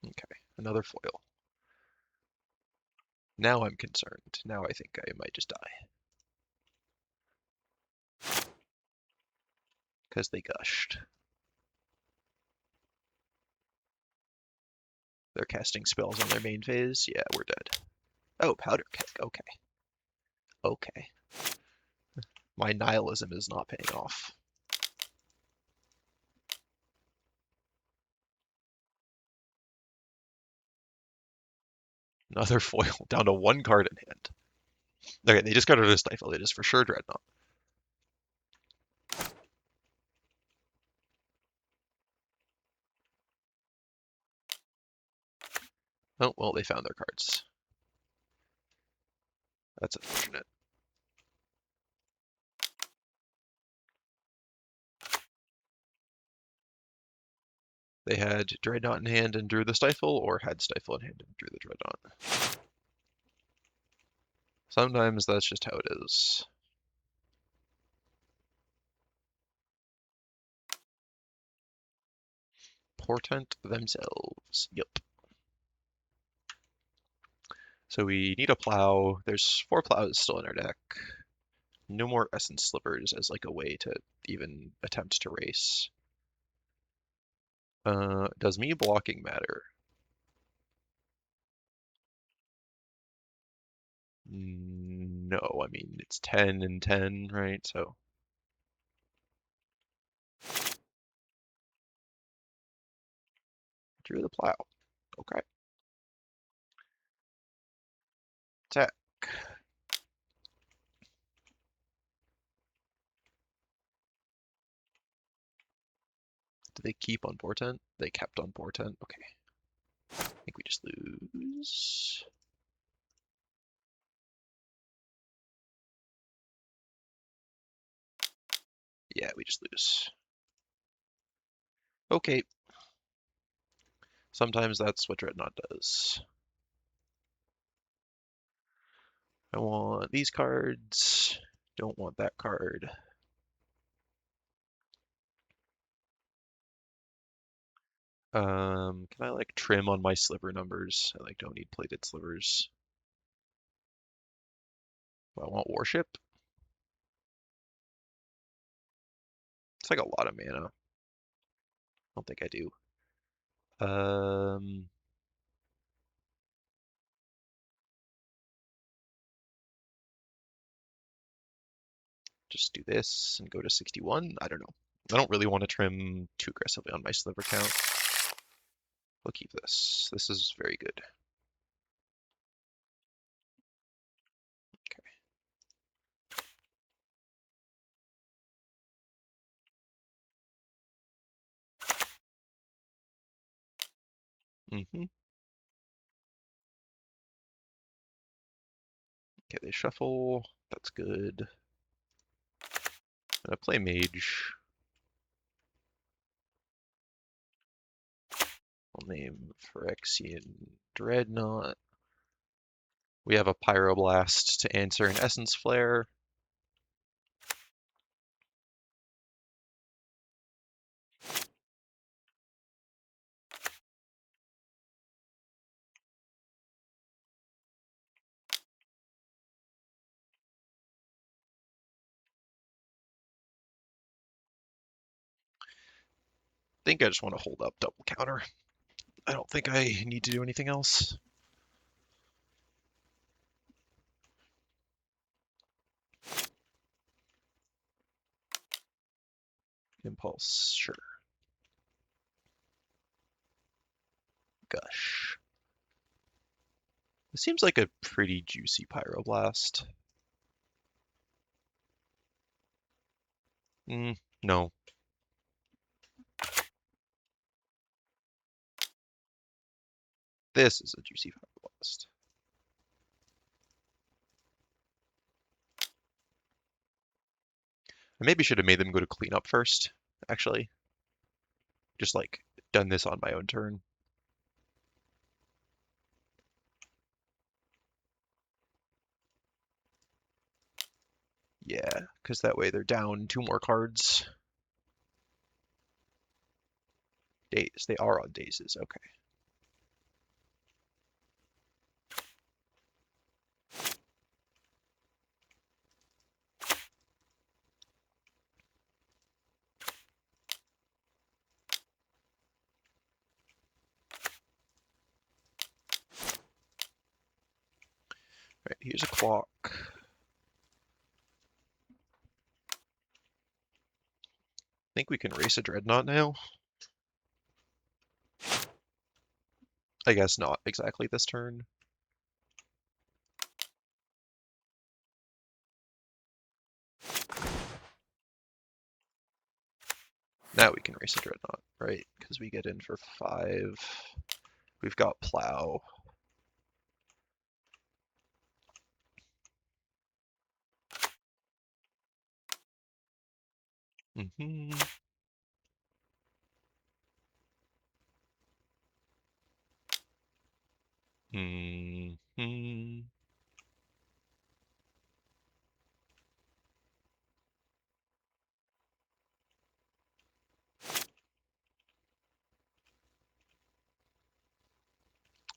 Okay, another foil. Now I'm concerned. Now I think I might just die. Because they gushed. They're casting spells on their main phase. Yeah, we're dead. Oh, powder keg. Okay. Okay. My nihilism is not paying off. Another foil down to 1 card in hand. Okay, they just got rid of Stifle. It is for sure Dreadnought. Oh, well, they found their cards. That's unfortunate. They had Dreadnought in hand and drew the Stifle, or had Stifle in hand and drew the Dreadnought. Sometimes that's just how it is. Portent themselves. Yep. So we need a plow. There's 4 plows still in our deck. No more Essence Slivers as like a way to even attempt to race. Does me blocking matter? No, I mean, it's 10 and 10, right? So drew the plow. Okay. Attack. Did they keep on Portent? They kept on Portent. Okay. I think we just lose. Yeah, we just lose. Okay. Sometimes that's what Dreadnought does. I want these cards. Don't want that card. Can I like trim on my sliver numbers? I like don't need plated slivers. Do I want Warship? It's like a lot of mana. I don't think I do. Um, just do this and go to 61. I don't know. I don't really want to trim too aggressively on my sliver count. We'll keep this. This is very good. Okay. Okay, they shuffle. That's good. I'm gonna play Mage. I'll name Phyrexian Dreadnought. We have a Pyroblast to answer an Essence Flare. I think I just want to hold up double counter. I don't think I need to do anything else. Impulse, sure. Gush. It seems like a pretty juicy Pyroblast. No. This is a juicy Pyroblast. I maybe should have made them go to cleanup first, actually. Just like done this on my own turn. Yeah, because that way they're down 2 more cards. Days. They are on dazes. Okay. Right, here's a clock. I think we can race a dreadnought now. I guess not exactly this turn. Now we can race a dreadnought, right? Because we get in for 5. We've got plow. Mm-hmm. Mm-hmm.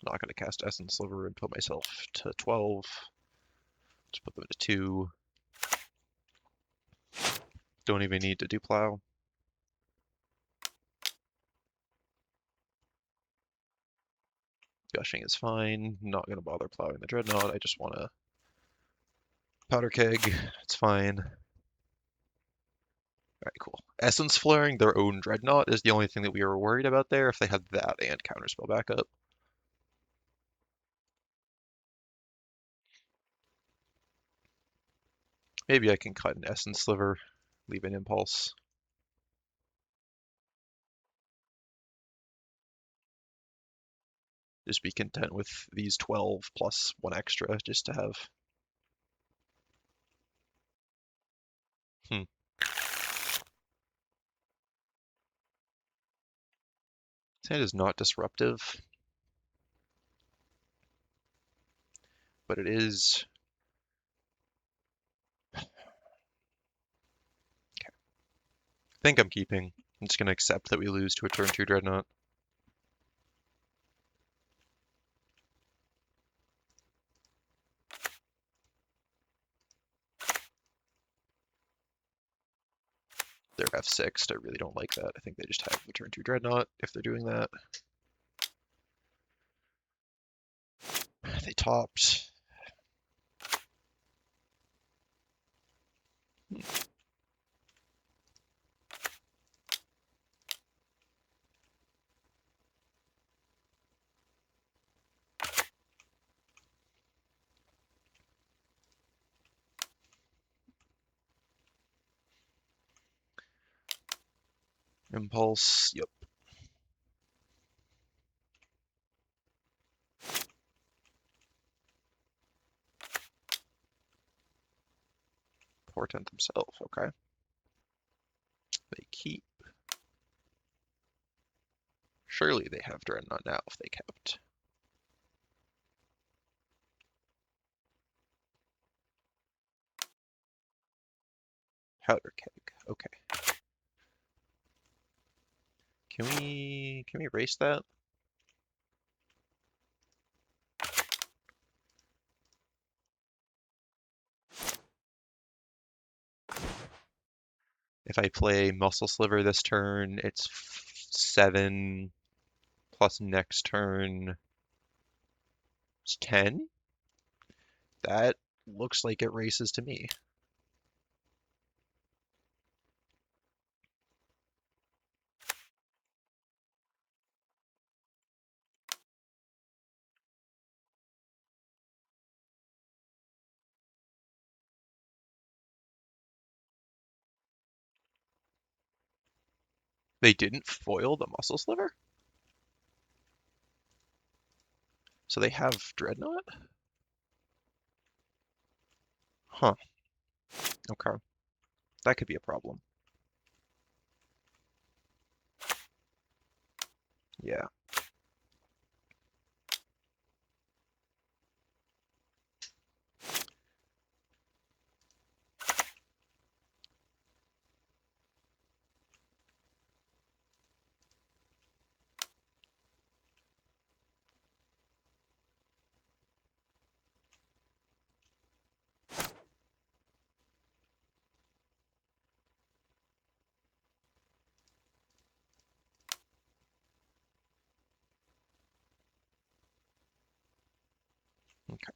Not going to cast Essence Sliver and put myself to 12. Let's put them to 2. Don't even need to do plow. Gushing is fine. Not going to bother plowing the dreadnought. I just want to powder keg. It's fine. Alright, cool. Essence flaring their own dreadnought is the only thing that we were worried about there if they had that and counterspell backup. Maybe I can cut an Essence Sliver, leave an Impulse. Just be content with these 12 plus 1 extra just to have. Hmm. This hand is not disruptive, but it is. I think I'm keeping. I'm just going to accept that we lose to a turn 2 Dreadnought. They're F6'd. I really don't like that. I think they just have the turn 2 Dreadnought if they're doing that. They topped. Impulse. Yep. Portent themselves. Okay. They keep. Surely they have Dreadnought now if they kept. Powder keg. Okay. Can we erase that? If I play Muscle Sliver this turn, it's 7 plus next turn is 10. That looks like it races to me. They didn't foil the Muscle Sliver? So they have Dreadnought? Huh. Okay. That could be a problem. Yeah. Okay.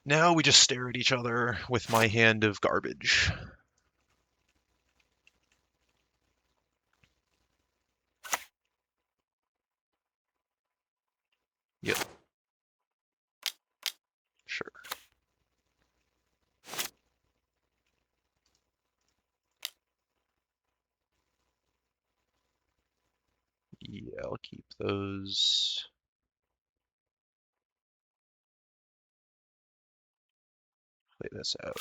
Now we just stare at each other with my hand of garbage. Yep, sure. Yeah, I'll keep those. Play this out.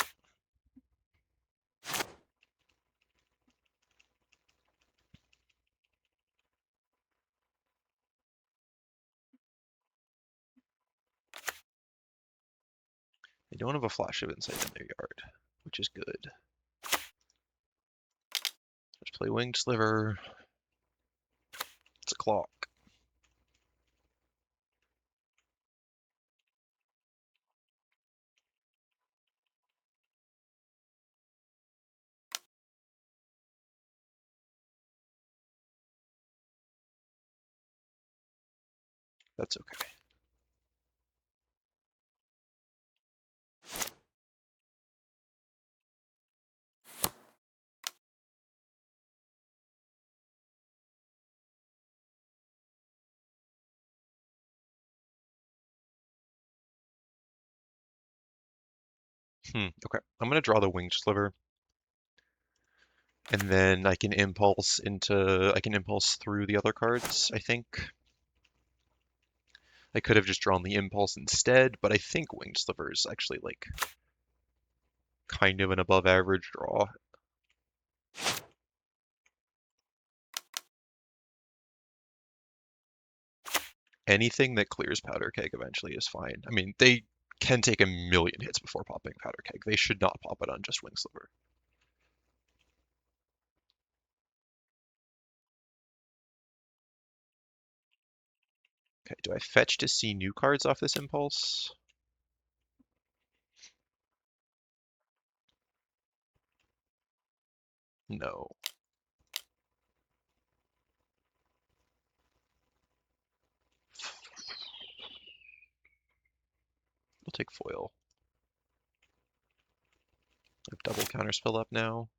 They don't have a Flash of Insight in their yard, which is good. Let's play Winged Sliver. It's a clock. That's okay. Okay. I'm gonna draw the Winged Sliver, and then I can impulse through the other cards, I think. I could have just drawn the impulse instead, but I think Winged Sliver is actually like kind of an above average draw. Anything that clears Powder Keg eventually is fine. I mean, they can take a million hits before popping Powder Keg. They should not pop it on just Wing Sliver. Okay, do I fetch to see new cards off this impulse? No. We'll take foil. I have double counterspell up now.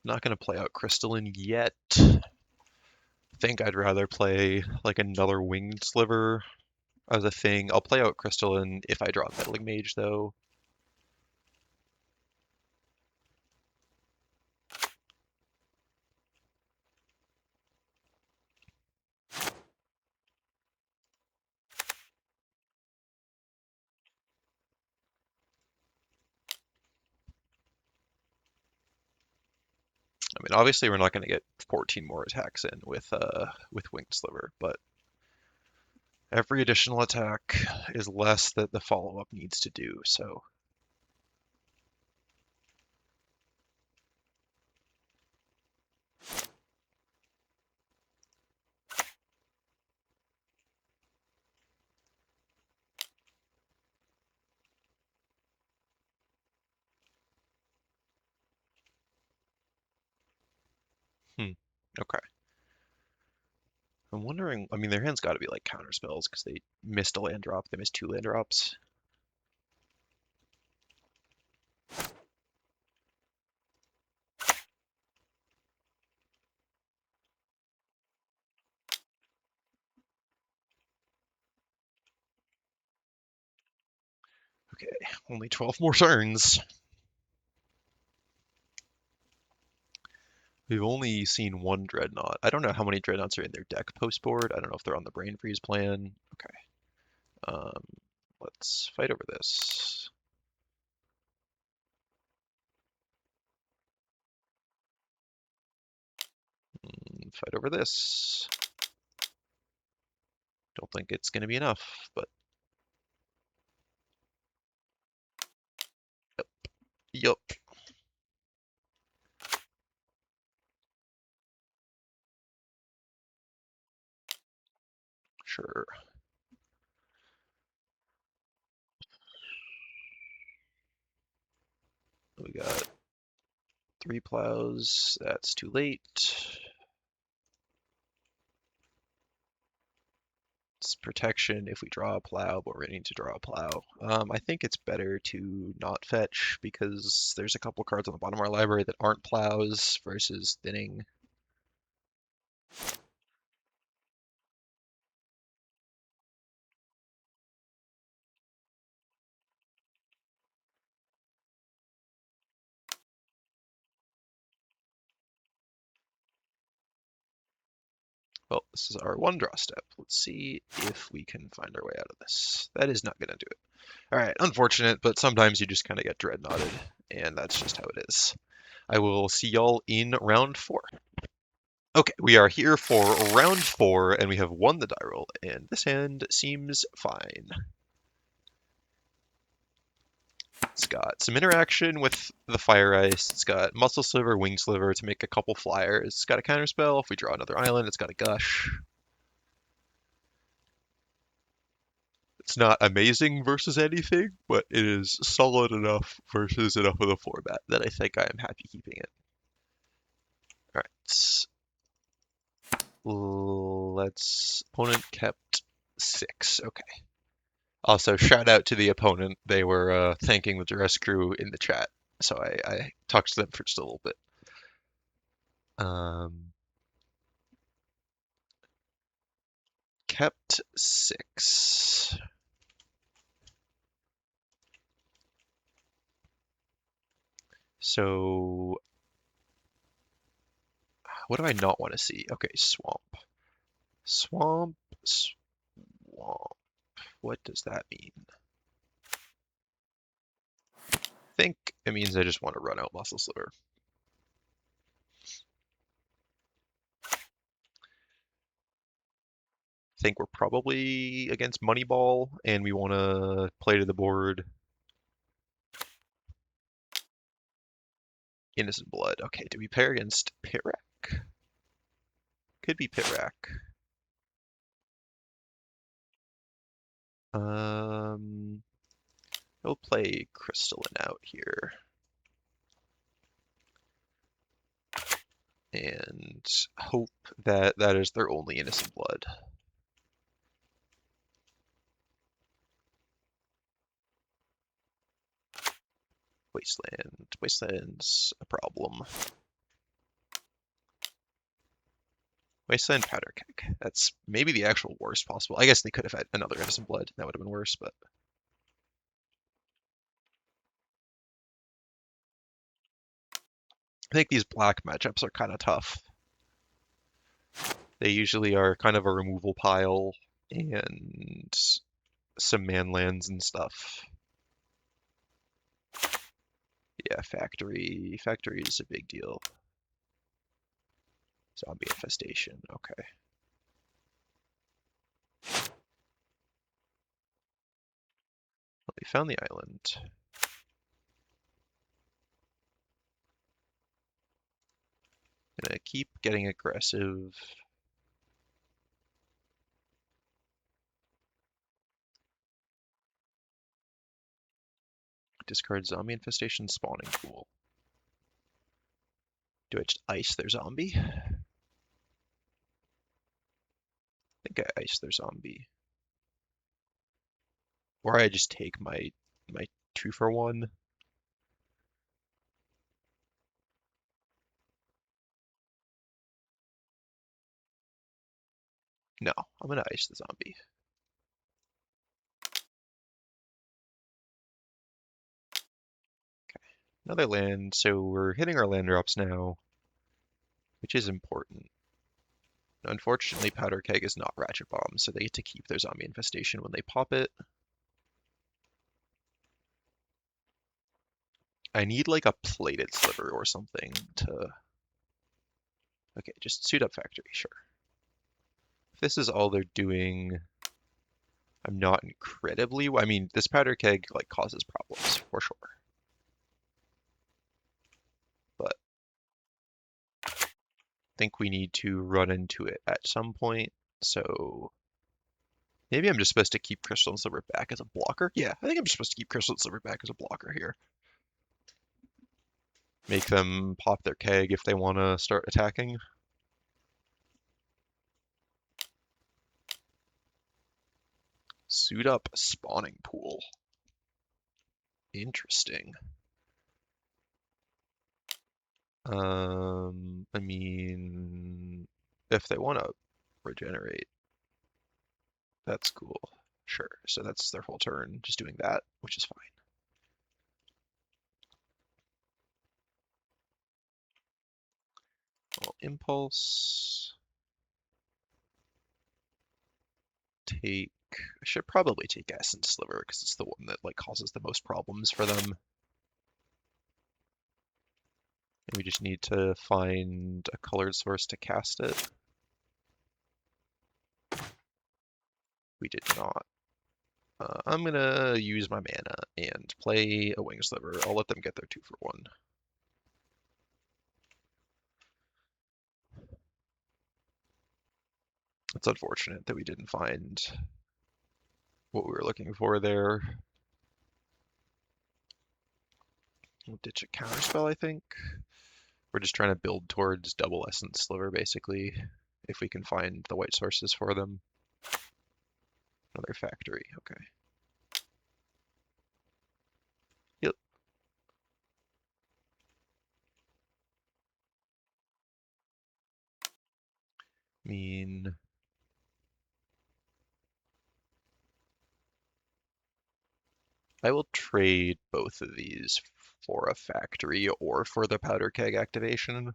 Not going to play out Crystalline yet. I think I'd rather play like another Winged Sliver as a thing. I'll play out Crystalline if I draw Meddling Mage, though. I mean, obviously we're not going to get 14 more attacks in with Winged Sliver, but every additional attack is less that the follow-up needs to do, so okay. I'm wondering, I mean, their hand's got to be like counter spells because they missed a land drop, they missed two land drops. Okay, only 12 more turns. We've only seen one Dreadnought. I don't know how many Dreadnoughts are in their deck post board. I don't know if they're on the Brain Freeze plan. Okay. Um, let's fight over this. fight over this. Don't think it's going to be enough, but yup. Sure. We got 3 plows. That's too late. It's protection if we draw a plow, but we're going to draw a plow. I think it's better to not fetch because there's a couple cards on the bottom of our library that aren't plows versus thinning. Well, this is our 1 draw step. Let's see if we can find our way out of this. That is not going to do it. All right, unfortunate, but sometimes you just kind of get dreadnoughted, and that's just how it is. I will see y'all in round 4. Okay, we are here for round 4, and we have won the die roll, and this hand seems fine. It's got some interaction with the Fire Ice. It's got Muscle Sliver, Wing Sliver to make a couple flyers. It's got a counterspell. If we draw another island, it's got a Gush. It's not amazing versus anything, but it is solid enough versus enough of the format that I think I am happy keeping it. All right, opponent kept 6. Okay. Also, shout out to the opponent. They were thanking the Duress crew in the chat, so I talked to them for just a little bit. Kept 6. So, what do I not want to see? Okay, swamp. Swamp, swamp. What does that mean? I think it means I just want to run out Muscle Sliver. I think we're probably against Moneyball, and we want to play to the board Innocent Blood. Okay, do we pair against Pitrack? Could be Pitrack. We'll play Crystalline out here. And hope that that is their only Innocent Blood. Wasteland. Wasteland's a problem. Wasteland Powder Keg. That's maybe the actual worst possible. I guess they could have had another Innocent Blood. That would have been worse, but... I think these black matchups are kind of tough. They usually are kind of a removal pile and some man lands and stuff. Yeah, factory. Factory is a big deal. Zombie infestation. Okay. Well, we found the island. Gonna keep getting aggressive. Discard zombie infestation spawning pool. Do I just ice their zombie? I think I ice their zombie. Or I just take my 2-for-1. No, I'm gonna ice the zombie. Okay, another land. So we're hitting our land drops now, which is important. Unfortunately, Powder Keg is not Ratchet Bomb, so they get to keep their zombie infestation when they pop it. I need like a plated sliver or something to Okay, just suit up factory, sure. If this is all they're doing, I'm not incredibly. I mean, this powder keg like causes problems for sure, but I think we need to run into it at some point. So maybe I'm just supposed to keep Crystal and Sliver back as a blocker. Yeah, I think I'm just supposed to keep Crystal and Sliver back as a blocker here. Make them pop their keg if they want to start attacking. Suit up spawning pool. Interesting. I mean, if they want to regenerate, that's cool. Sure. So that's their whole turn, just doing that, which is fine. Well, impulse. Take. I should probably take Essence Sliver because it's the one that like causes the most problems for them. And we just need to find a colored source to cast it. We did not. I'm gonna use my mana and play a Wing Sliver. I'll let them get their 2-for-1. It's unfortunate that we didn't find what we were looking for there. We'll ditch a counterspell, I think. We're just trying to build towards double Essence Sliver, basically, if we can find the white sources for them. Another factory, okay. Yep. Mean. I will trade both of these for a factory or for the powder keg activation.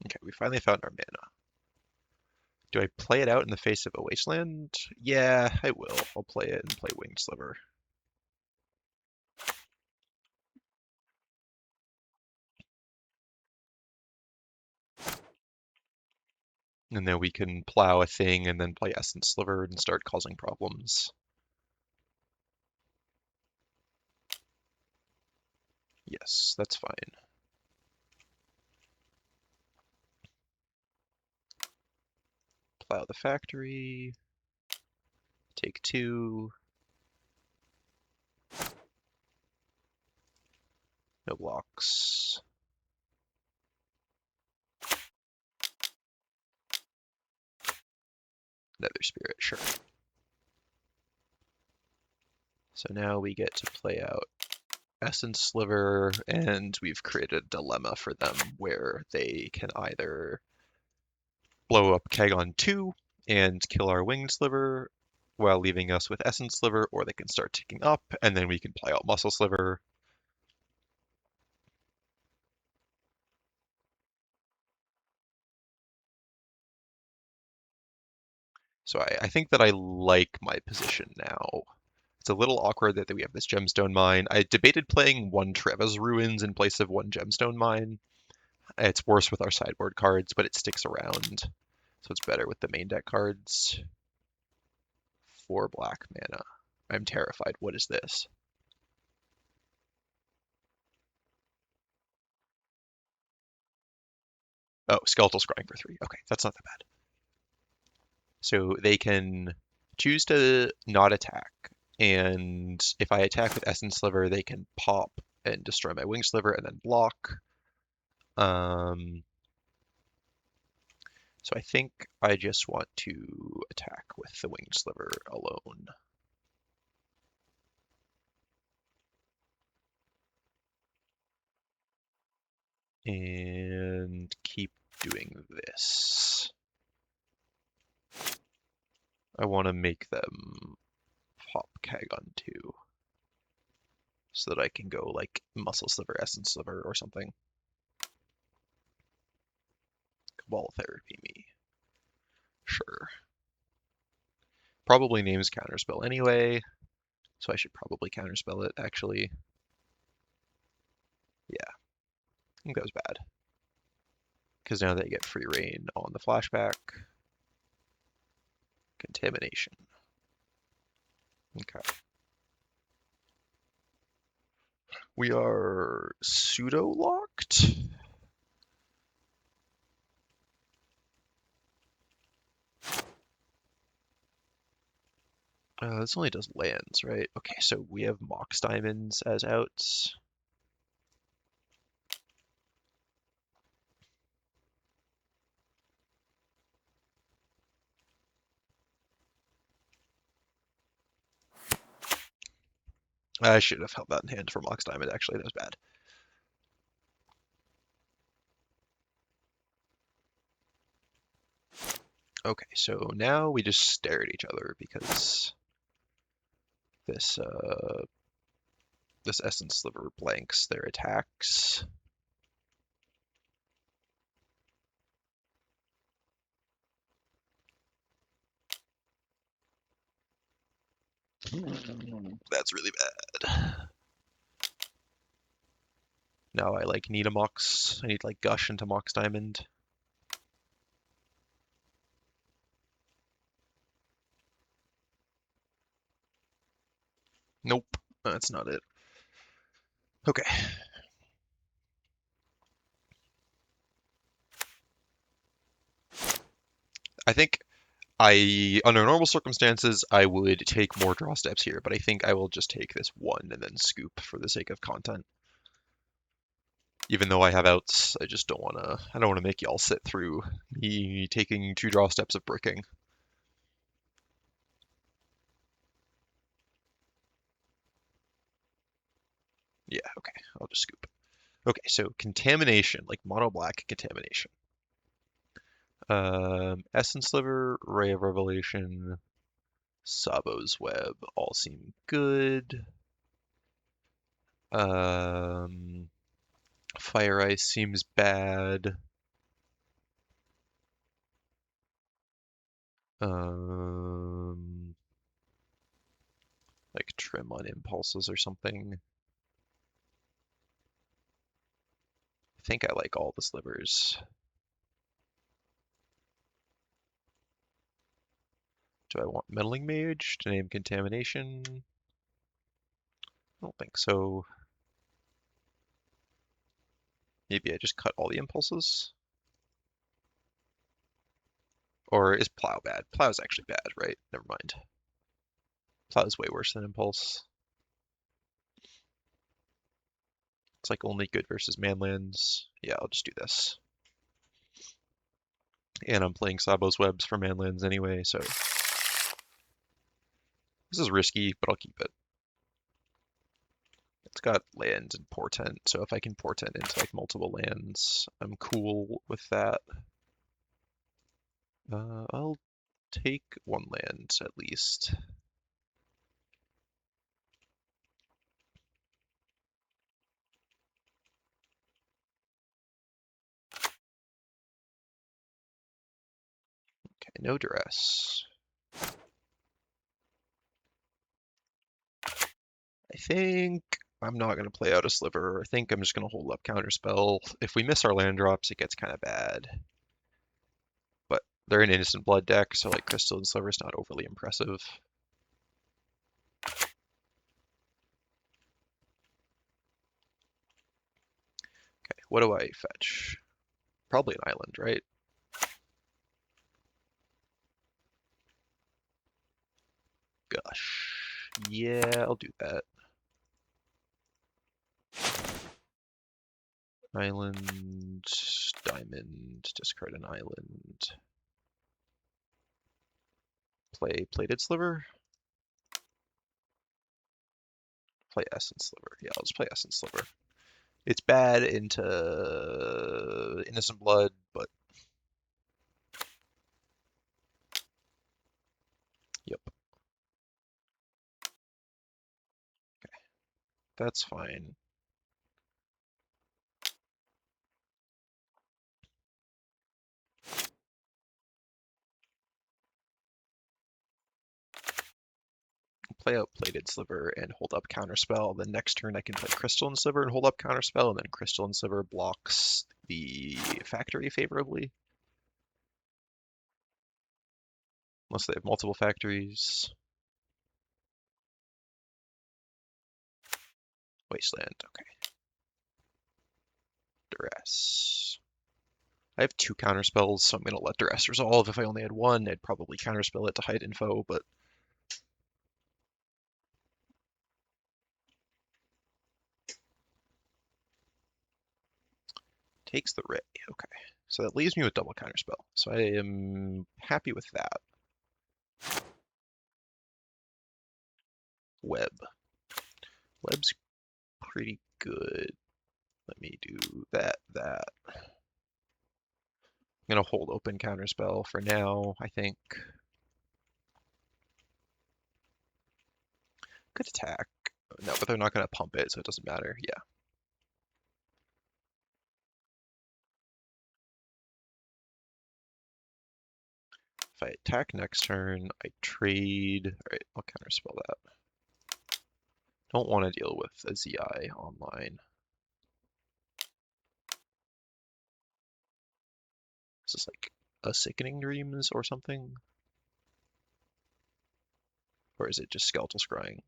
Okay, we finally found our mana. Do I play it out in the face of a wasteland? Yeah, I will. I'll play it and play Winged Sliver. And then we can plow a thing and then play Essence Sliver and start causing problems. Yes, that's fine. Plow the factory. Take 2. No blocks. Nether Spirit, sure. So now we get to play out Essence Sliver, and we've created a dilemma for them where they can either blow up Keg on 2 and kill our Winged Sliver while leaving us with Essence Sliver, or they can start ticking up, and then we can play out Muscle Sliver. So I think that I like my position now. It's a little awkward that we have this Gemstone Mine. I debated playing 1 Treva's Ruins in place of 1 Gemstone Mine. It's worse with our sideboard cards, but it sticks around. So it's better with the main deck cards. 4 black mana. I'm terrified. What is this? Oh, Skeletal Scrying for 3. Okay, that's not that bad. So they can choose to not attack. And if I attack with Essence Sliver, they can pop and destroy my Wing Sliver and then block. So I think I just want to attack with the Winged Sliver alone. And keep doing this. I want to make them pop Keg on 2 so that I can go like Muscle Sliver, Essence Sliver, or something. Wall therapy me. Sure. Probably names counterspell anyway, so I should probably counterspell it, actually. Yeah, I think that was bad. Because now they get free reign on the flashback. Contamination. Okay. We are pseudo-locked. This only does lands, right? Okay, so we have Mox Diamonds as outs. I should have held that in hand for Mox Diamond, actually. That was bad. Okay, so now we just stare at each other because this this Essence Sliver blanks their attacks. That's really bad. Now I like need a Mox. I need like Gush into Mox Diamond. Nope, that's not it. Okay. I think under normal circumstances, I would take more draw steps here, but I think I will just take this one and then scoop for the sake of content. Even though I have outs, I don't wanna make y'all sit through me taking 2 draw steps of bricking. Yeah, okay, I'll just scoop. Okay, so contamination, like mono black contamination. Essence Sliver, Ray of Revelation, Sabo's Web all seem good. Um, Fire Ice seems bad. Um, like trim on impulses or something. I think I like all the slivers. Do I want Meddling Mage to name Contamination? I don't think so. Maybe I just cut all the impulses? Or is Plow bad? Plow's actually bad, right? Never mind. Plow's way worse than Impulse. It's like only good versus Manlands. Yeah, I'll just do this. And I'm playing Sabo's Webs for Manlands anyway, so this is risky, but I'll keep it. It's got land and portent, so if I can portent into like multiple lands, I'm cool with that. I'll take one land at least. Okay, no duress. I think I'm not going to play out a sliver. I think I'm just going to hold up counterspell. If we miss our land drops, it gets kind of bad. But they're an instant blood deck, so like Crystal and Sliver is not overly impressive. Okay, what do I fetch? Probably an island, right? Gosh. Yeah, I'll do that. Island, diamond, discard an island. Play plated sliver. Play essence sliver. Yeah, I'll just play essence sliver. It's bad into innocent blood, but yep, that's fine. play out Plated Sliver and hold up Counterspell. Then next turn I can play Crystalline Sliver and hold up Counterspell, and then Crystalline Sliver blocks the factory favorably. Unless they have multiple factories. Wasteland, okay. Duress. I have 2 counterspells, so I'm going to let Duress resolve. If I only had 1, I'd probably counterspell it to hide info, but takes the Ray. Okay, so that leaves me with double counterspell. So I am happy with that. Web. Web's pretty good. Let me do that. I'm gonna hold open counterspell for now, I think. Could attack. No, but they're not gonna pump it, so it doesn't matter. Yeah. If I attack next turn, I trade. Alright, I'll counterspell that. Don't want to deal with a ZI online. Is this like a Sickening Dreams or something? Or is it just Skeletal Scrying?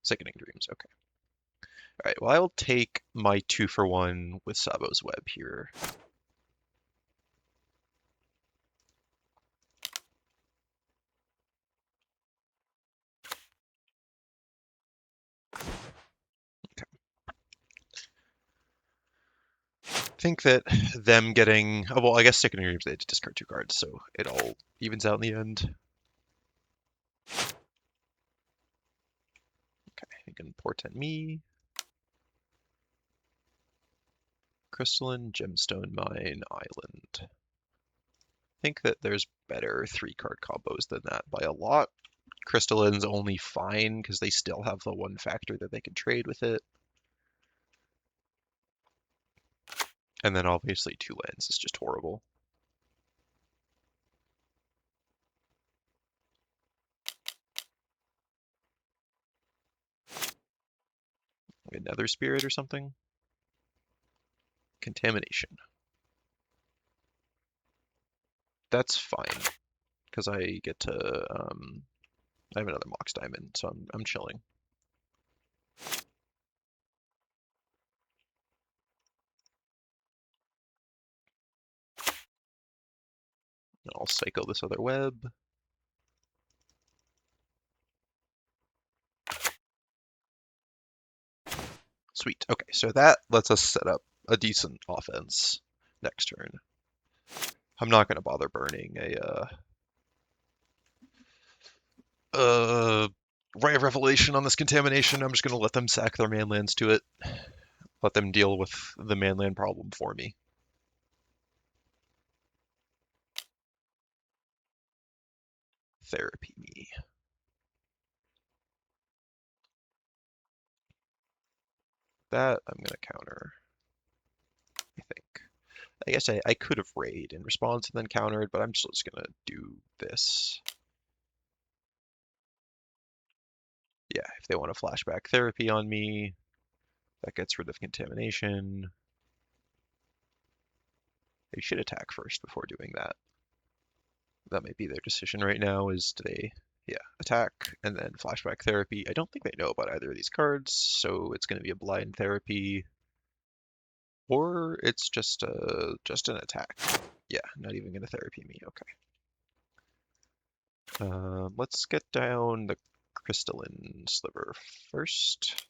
Sickening Dreams, okay. Alright, well, I'll take my 2-for-1 with Sabo's Web here. I think that them getting, oh, well, I guess Sickening Dreams, they had to discard 2 cards, so it all evens out in the end. Okay, you can portent me. Crystalline, Gemstone Mine, Island. I think that there's better 3-card combos than that by a lot. Crystalline's only fine because they still have the 1 factor that they can trade with it. And then obviously 2 lands is just horrible. Another Spirit or something? Contamination. That's fine because I get to I have another Mox Diamond, so I'm chilling. I'll cycle this other web. Sweet. Okay, so that lets us set up a decent offense next turn. I'm not going to bother burning a Ray of Revelation on this contamination. I'm just going to let them sack their manlands to it. Let them deal with the manland problem for me. Therapy me. That I'm going to counter, I think. I guess I could have raid in response and then countered, but I'm just going to do this. Yeah, if they want to flashback therapy on me, that gets rid of contamination. They should attack first before doing that. That might be their decision right now is do they, yeah, attack and then flashback therapy. I don't think they know about either of these cards, so it's going to be a blind therapy. Or it's just an attack. Yeah, not even going to therapy me. Okay. Let's get down the Crystalline Sliver first.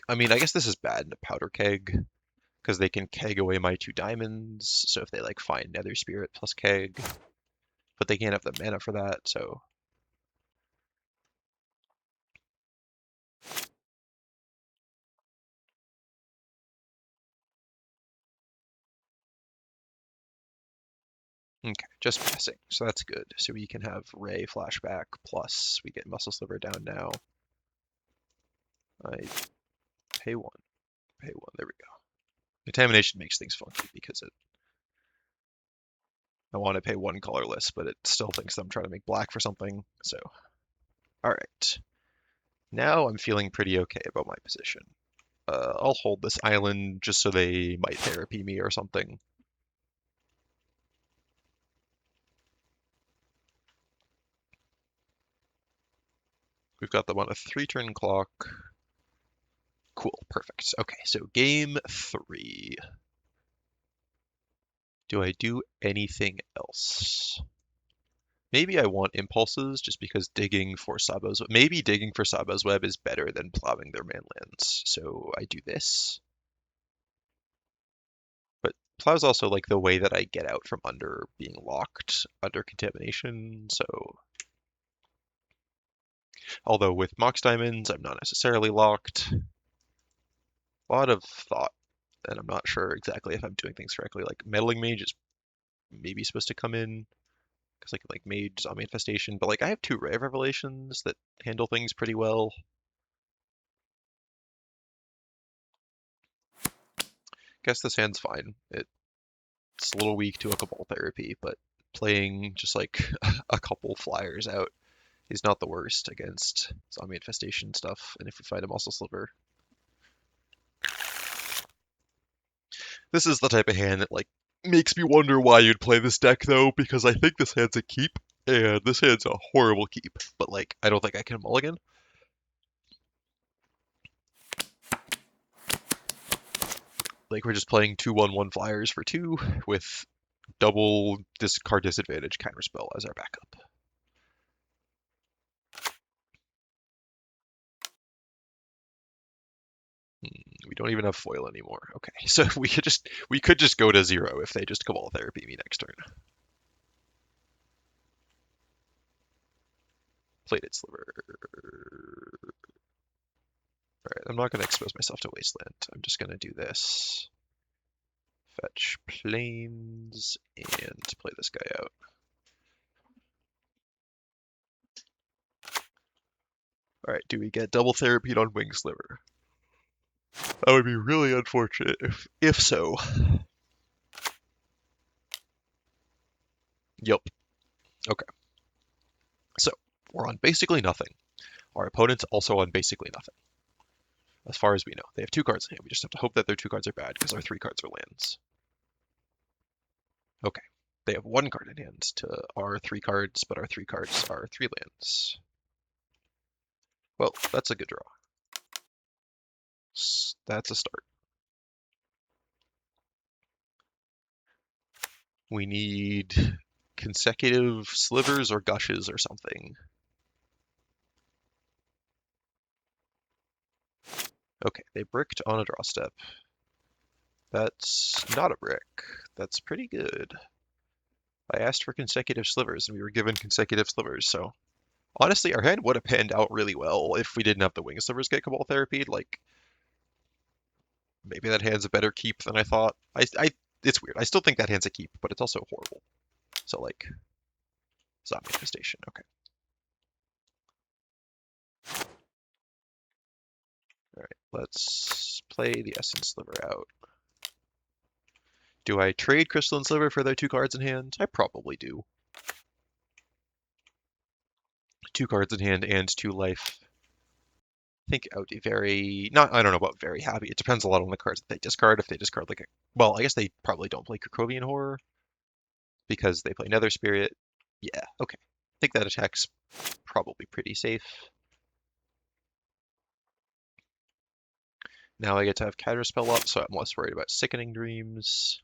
I mean, I guess this is bad in a Powder Keg, because they can keg away my 2 diamonds, so if they like find Nether Spirit plus keg, but they can't have the mana for that, so. Okay, just passing, so that's good. So we can have Ray flashback, plus we get Muscle Sliver down now. I pay 1, there we go. Contamination makes things funky because it I want to pay one colorless, but it still thinks I'm trying to make black for something. So, all right. Now I'm feeling pretty okay about my position. I'll hold this island just so they might therapy me or something. We've got them on a 3-turn clock. Cool, perfect. Okay, so game 3. Do I do anything else? Maybe I want impulses just because maybe digging for Sabo's Web is better than plowing their manlands. So I do this. But plow's also like the way that I get out from under being locked under contamination. So although with Mox Diamonds, I'm not necessarily locked. A lot of thought, and I'm not sure exactly if I'm doing things correctly. Like Meddling Mage is maybe supposed to come in because I can like Mage Zombie Infestation, but like I have 2 Ray of Revelations that handle things pretty well. Guess this hand's fine. It's a little weak to a Cabal Therapy, but playing just like a couple flyers out is not the worst against Zombie Infestation stuff. And if we fight a Muscle Sliver, this is the type of hand that like makes me wonder why you'd play this deck though, because I think this hand's a keep, and this hand's a horrible keep. But like, I don't think I can mulligan. Like we're just playing 2/1/1 flyers for 2 with double discard disadvantage counterspell as our backup. We don't even have foil anymore. Okay, so we could just go to 0 if they just Cabal Therapy me next turn. Plated Sliver. Alright, I'm not going to expose myself to Wasteland. I'm just going to do this. Fetch Plains and play this guy out. Alright, do we get double therapied on Wing Sliver? That would be really unfortunate if so. Yep. Okay. So, we're on basically nothing. Our opponent's also on basically nothing. As far as we know. They have 2 cards in hand. We just have to hope that their 2 cards are bad, because our 3 cards are lands. Okay. They have 1 card in hand to our 3 cards, but our 3 cards are 3 lands. Well, that's a good draw. That's a start. We need consecutive slivers or gushes or something. Okay, they bricked on a draw step. That's not a brick. That's pretty good. I asked for consecutive slivers, and we were given consecutive slivers, so... Honestly, our hand would have panned out really well if we didn't have the wing slivers get Cabal Therapied. Like, maybe that hand's a better keep than I thought. It's weird. I still think that hand's a keep, but it's also horrible. So, like, Zombie Infestation. Okay. Alright, let's play the Essence Sliver out. Do I trade Crystalline Sliver for their 2 cards in hand? I probably do. 2 cards in hand and 2 life. I think I would be I don't know about very happy. It depends a lot on the cards that they discard. If they discard like well, I guess they probably don't play Krakowian Horror because they play Nether Spirit. Yeah, okay. I think that attack's probably pretty safe. Now I get to have Counterspell up, so I'm less worried about Sickening Dreams.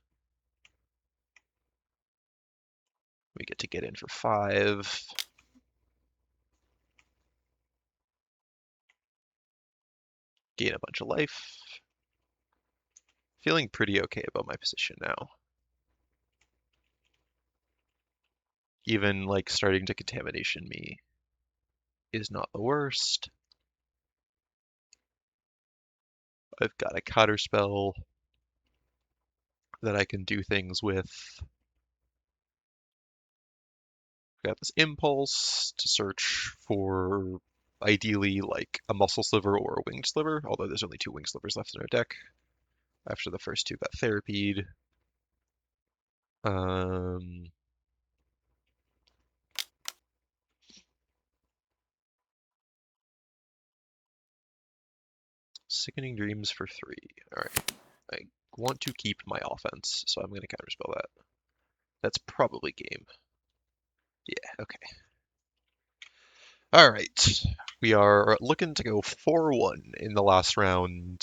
We get to get in for 5. Gain a bunch of life. Feeling pretty okay about my position now. Even like starting to contamination me is not the worst. I've got a Counterspell that I can do things with. Got this impulse to search for ideally like a muscle sliver or a winged sliver, although there's only 2 winged slivers left in our deck after the first 2 got therapied. Sickening Dreams for 3. Alright. I want to keep my offense, so I'm going to counterspell that. That's probably game. Yeah, okay. Alright. We are looking to go 4-1 in the last round.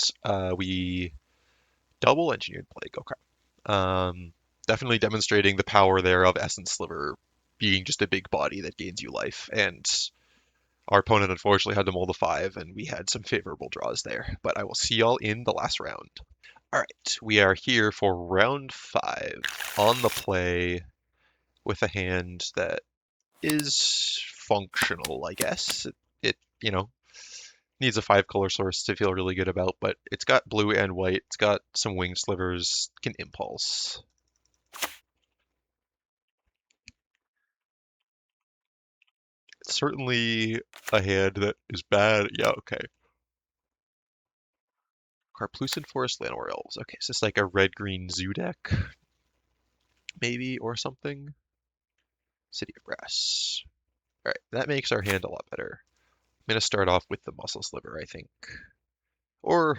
We double Engineered Plague. Okay. Definitely demonstrating the power there of Essence Sliver being just a big body that gains you life. And our opponent unfortunately had to mold a 5, and we had some favorable draws there. But I will see y'all in the last round. All right, we are here for round 5 on the play with a hand that is functional, I guess. It needs a 5-color source to feel really good about, but it's got blue and white. It's got some wing slivers, can impulse. It's certainly a hand that is bad. Yeah, okay. Carplucent Forest Llanowar Elves. Okay, is this like a red-green zoo deck? Maybe, or something? City of Brass. Alright, that makes our hand a lot better. I'm going to start off with the Muscle Sliver, I think. Or,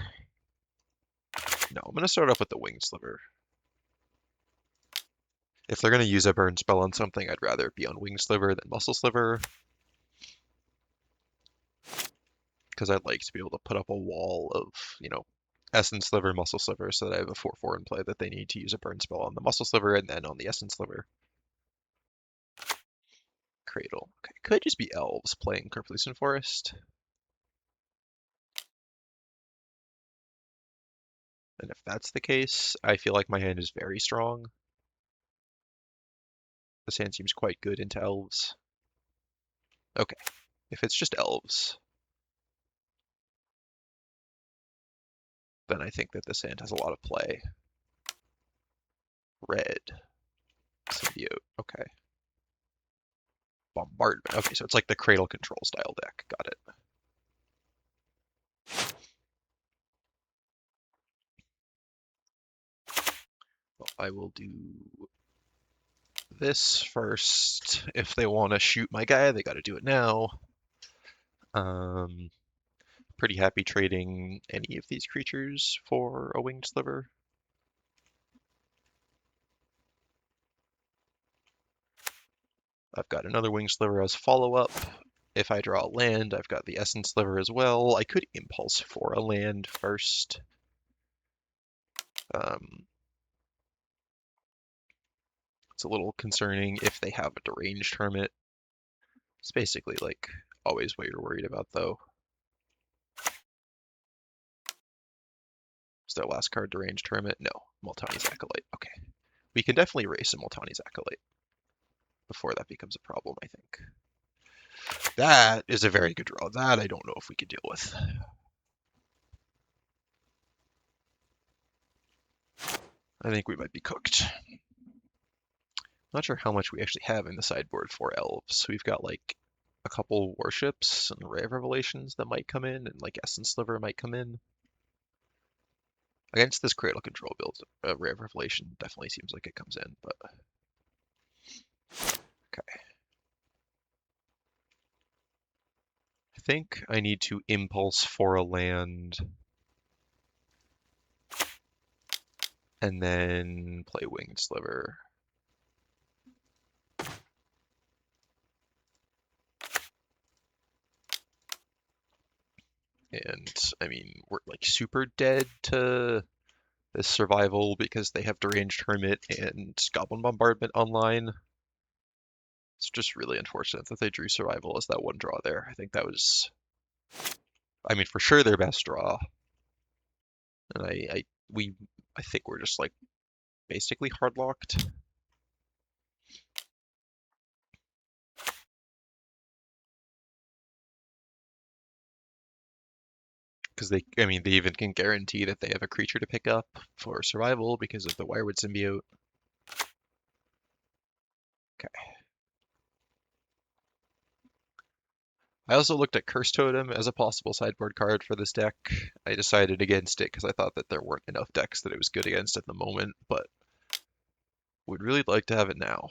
no, I'm going to start off with the Winged Sliver. If they're going to use a burn spell on something, I'd rather it be on Winged Sliver than Muscle Sliver. Because I'd like to be able to put up a wall of, Essence Sliver, Muscle Sliver, so that I have a 4/4 in play that they need to use a burn spell on the Muscle Sliver and then on the Essence Sliver. Cradle. Okay, could just be Elves playing Carplucent Forest. And if that's the case, I feel like my hand is very strong. This hand seems quite good into Elves. Okay, if it's just Elves, then I think that this hand has a lot of play. Red. Symbiote. Okay. Bombardment. Okay, so it's like the Cradle Control style deck. Got it. Well, I will do this first. If they want to shoot my guy, they got to do it now. Pretty happy trading any of these creatures for a Winged Sliver. I've got another Winged Sliver as follow-up. If I draw a land, I've got the Essence Sliver as well. I could Impulse for a land first. It's a little concerning if they have a Deranged Hermit. It's basically like always what you're worried about though. Is their last card Deranged Hermit? No. Multani's Acolyte. Okay. We can definitely race a Multani's Acolyte before that becomes a problem, I think. That is a very good draw. That I don't know if we could deal with. I think we might be cooked. Not sure how much we actually have in the sideboard for elves. We've got like a couple warships and Ray of Revelations that might come in, and like Essence Sliver might come in. Against this Cradle Control build, Ray of Revelation definitely seems like it comes in, but okay. I think I need to Impulse for a land and then play Winged Sliver. And I mean, we're like super dead to this survival because they have Deranged Hermit and Goblin Bombardment online. It's just really unfortunate that they drew survival as that one draw there. I think that was, I mean, for sure their best draw. And I think we're just like basically hard locked. Because they even can guarantee that they have a creature to pick up for survival because of the Wirewood Symbiote. Okay. I also looked at Curse Totem as a possible sideboard card for this deck. I decided against it because I thought that there weren't enough decks that it was good against at the moment, but would really like to have it now.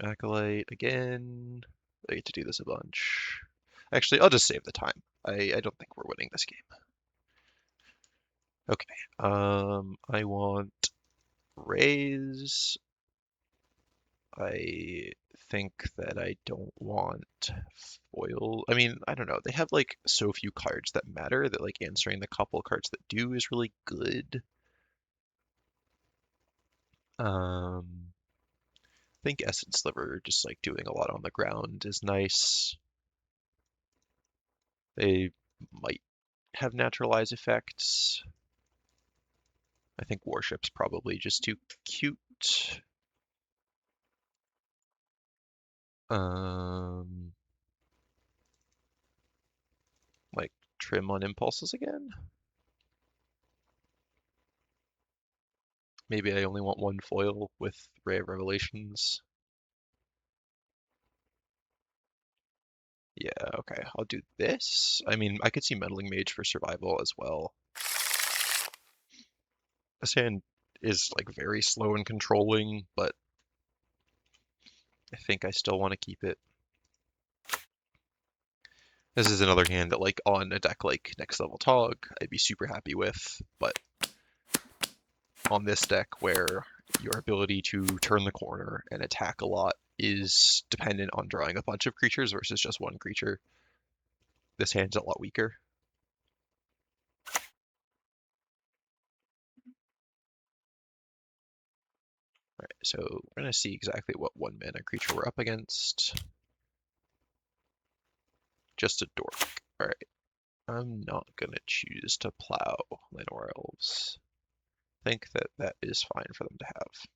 Acolyte again. I get to do this a bunch. Actually, I'll just save the time. I don't think we're winning this game. Okay. I want raise. I think that I don't want foil. I mean, I don't know. They have like so few cards that matter that like answering the couple cards that do is really good. I think Essence Sliver just like doing a lot on the ground is nice. They might have naturalize effects. I think Warship's probably just too cute. Um, like trim on impulses again. Maybe I only want one foil with Ray of Revelations. Yeah, okay, I'll do this. I mean, I could see Meddling Mage for survival as well. This hand is like very slow and controlling, but I think I still want to keep it. This is another hand that like on a deck like Next Level Tog, I'd be super happy with, but on this deck where your ability to turn the corner and attack a lot is dependent on drawing a bunch of creatures versus just one creature, this hand's a lot weaker. Alright, so we're going to see exactly what 1-mana creature we're up against. Just a dork. Alright, I'm not going to choose to plow Llanowar Elves. I think that that is fine for them to have.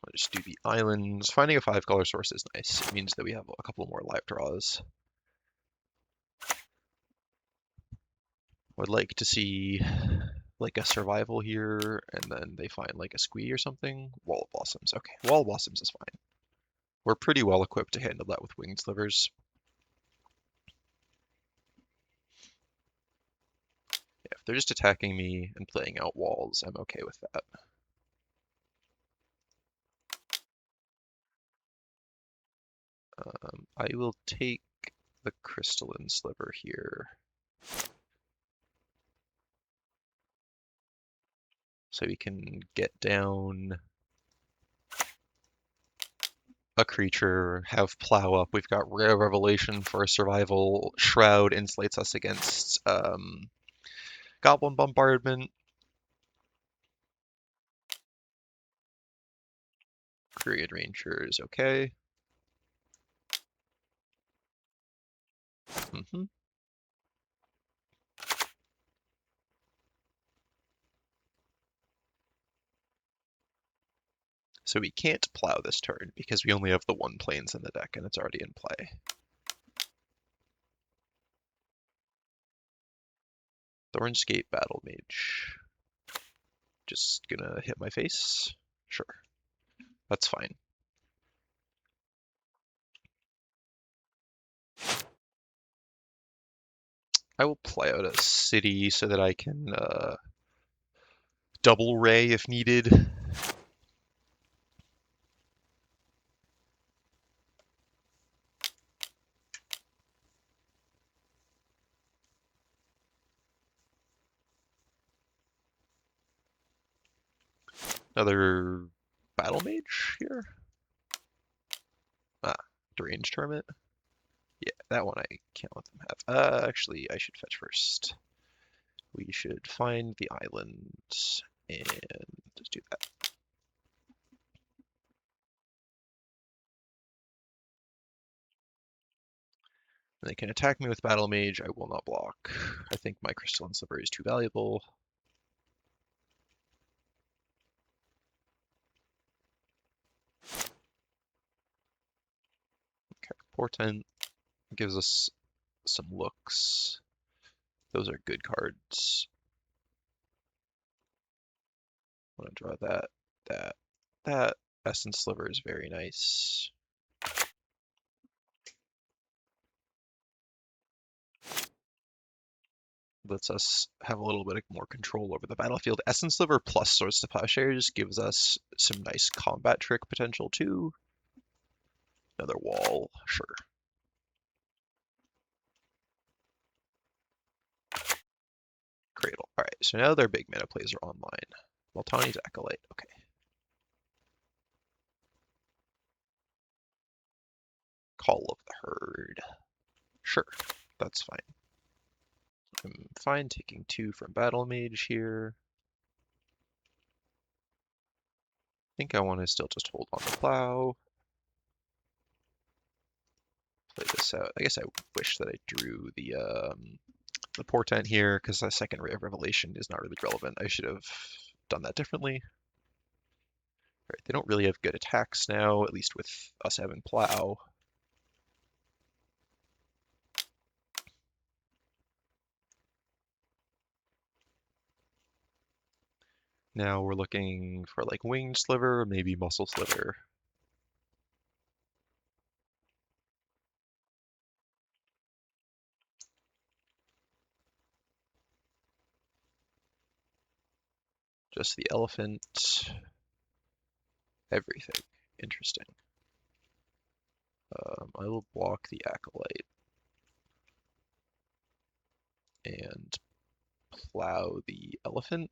I'll just do the islands. Finding a 5-color source is nice. It means that we have a couple more live draws. Would like to see like a survival here, and then they find like a squee or something. Wall of Blossoms. Okay, Wall of Blossoms is fine. We're pretty well equipped to handle that with Winged Slivers. Yeah, if they're just attacking me and playing out walls, I'm okay with that. I will take the Crystalline Sliver here. So we can get down a creature, have Plow up. We've got Rare Revelation for a survival. Shroud insulates us against Goblin Bombardment. Period Ranger is okay. So we can't plow this turn because we only have the one plains in the deck and it's already in play. Thornscape Battle Mage. Just gonna hit my face? Sure. That's fine. I will play out a city so that I can double ray if needed. Another Battle Mage here? Ah, Deranged Hermit. Yeah, that one I can't let them have. Actually, I should fetch first. We should find the island and just do that. They can attack me with Battle Mage. I will not block. I think my Crystalline Sliver is too valuable. Okay, Portent gives us some looks. Those are good cards. I'm gonna draw that, that, that. Essence Sliver is very nice. lets us have a little bit more control over the battlefield. Essence Sliver plus Swords to Plowshares gives us some nice combat trick potential too. Another wall, sure. Cradle. All right, so now their big mana plays are online. Multani's Acolyte, okay. Call of the Herd. Sure, that's fine. I'm fine taking 2 from Battle Mage here. I think I want to still just hold on the plow. Play this out. I guess I wish that I drew the portent here because a second Ray of Revelation is not really relevant. I should have done that differently. Right, they don't really have good attacks now, at least with us having plow. Now we're looking for like Winged Sliver, maybe Muscle Sliver. Just the elephant. Everything. Interesting. I will block the Acolyte and plow the elephant.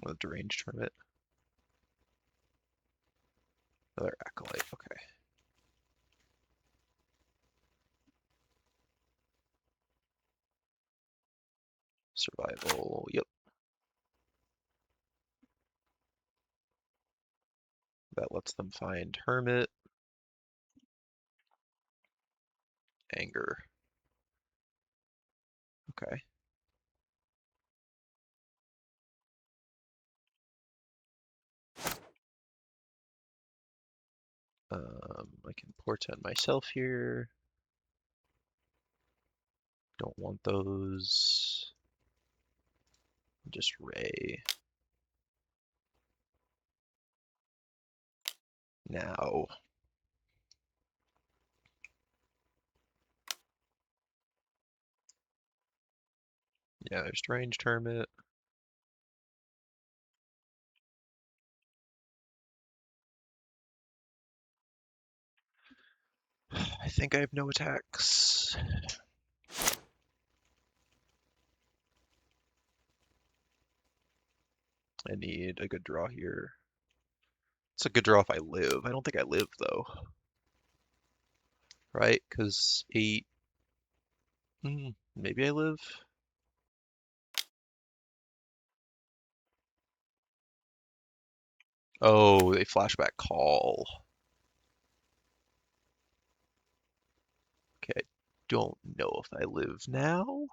With a deranged hermit. Another Acolyte, okay. Survival, yep. That lets them find hermit. Anger. Okay. I can portent myself here. Don't want those. Just Ray. Now. Yeah, there's deranged hermit. I think I have no attacks. I need a good draw here. It's a good draw if I live. I don't think I live though. Right? Because 8. Maybe I live. Oh, they flashback call. Okay, I don't know if I live now.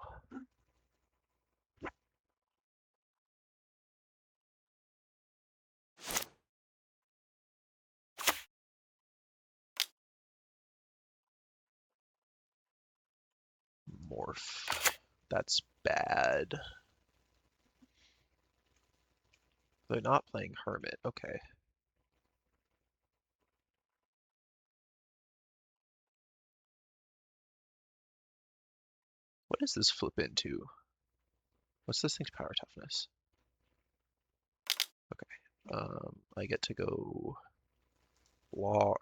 Morph. That's bad. They're not playing Hermit. Okay. What does this flip into? What's this thing's power toughness? Okay. I get to go block,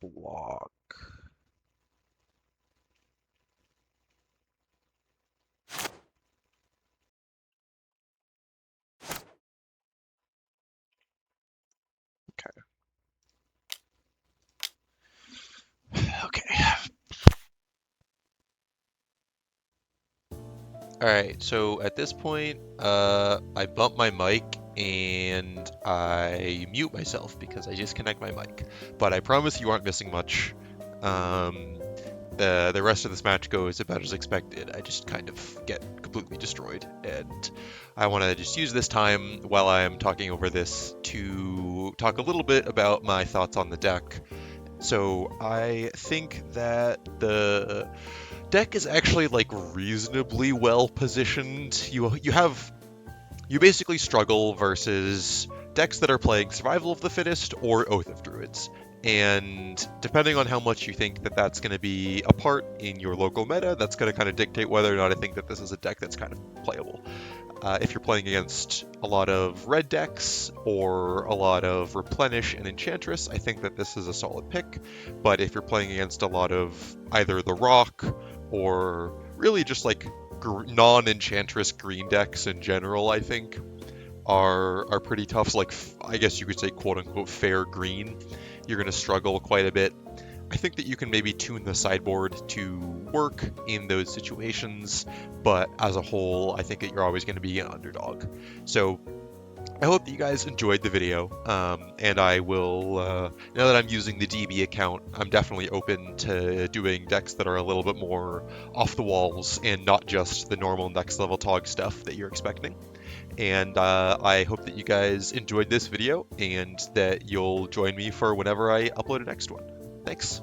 block. Okay. All right, so at this point, I bump my mic and I mute myself because I disconnect my mic. But I promise you aren't missing much. The rest of this match goes about as expected. I just kind of get completely destroyed, and I want to just use this time while I'm talking over this to talk a little bit about my thoughts on the deck. So I think that the deck is actually like reasonably well positioned. You basically struggle versus decks that are playing Survival of the Fittest or Oath of Druids. And depending on how much you think that that's going to be a part in your local meta, that's going to kind of dictate whether or not I think that this is a deck that's kind of playable. If you're playing against a lot of red decks or a lot of Replenish and Enchantress, I think that this is a solid pick. But if you're playing against a lot of either the Rock or really just like non-Enchantress green decks in general, I think are pretty tough. So like I guess you could say quote unquote fair green. You're going to struggle quite a bit. I think that you can maybe tune the sideboard to work in those situations, but as a whole, I think that you're always going to be an underdog. So I hope that you guys enjoyed the video, and I will, now that I'm using the DB account, I'm definitely open to doing decks that are a little bit more off the walls and not just the normal next level TOG stuff that you're expecting. And I hope that you guys enjoyed this video and that you'll join me for whenever I upload a next one. Thanks.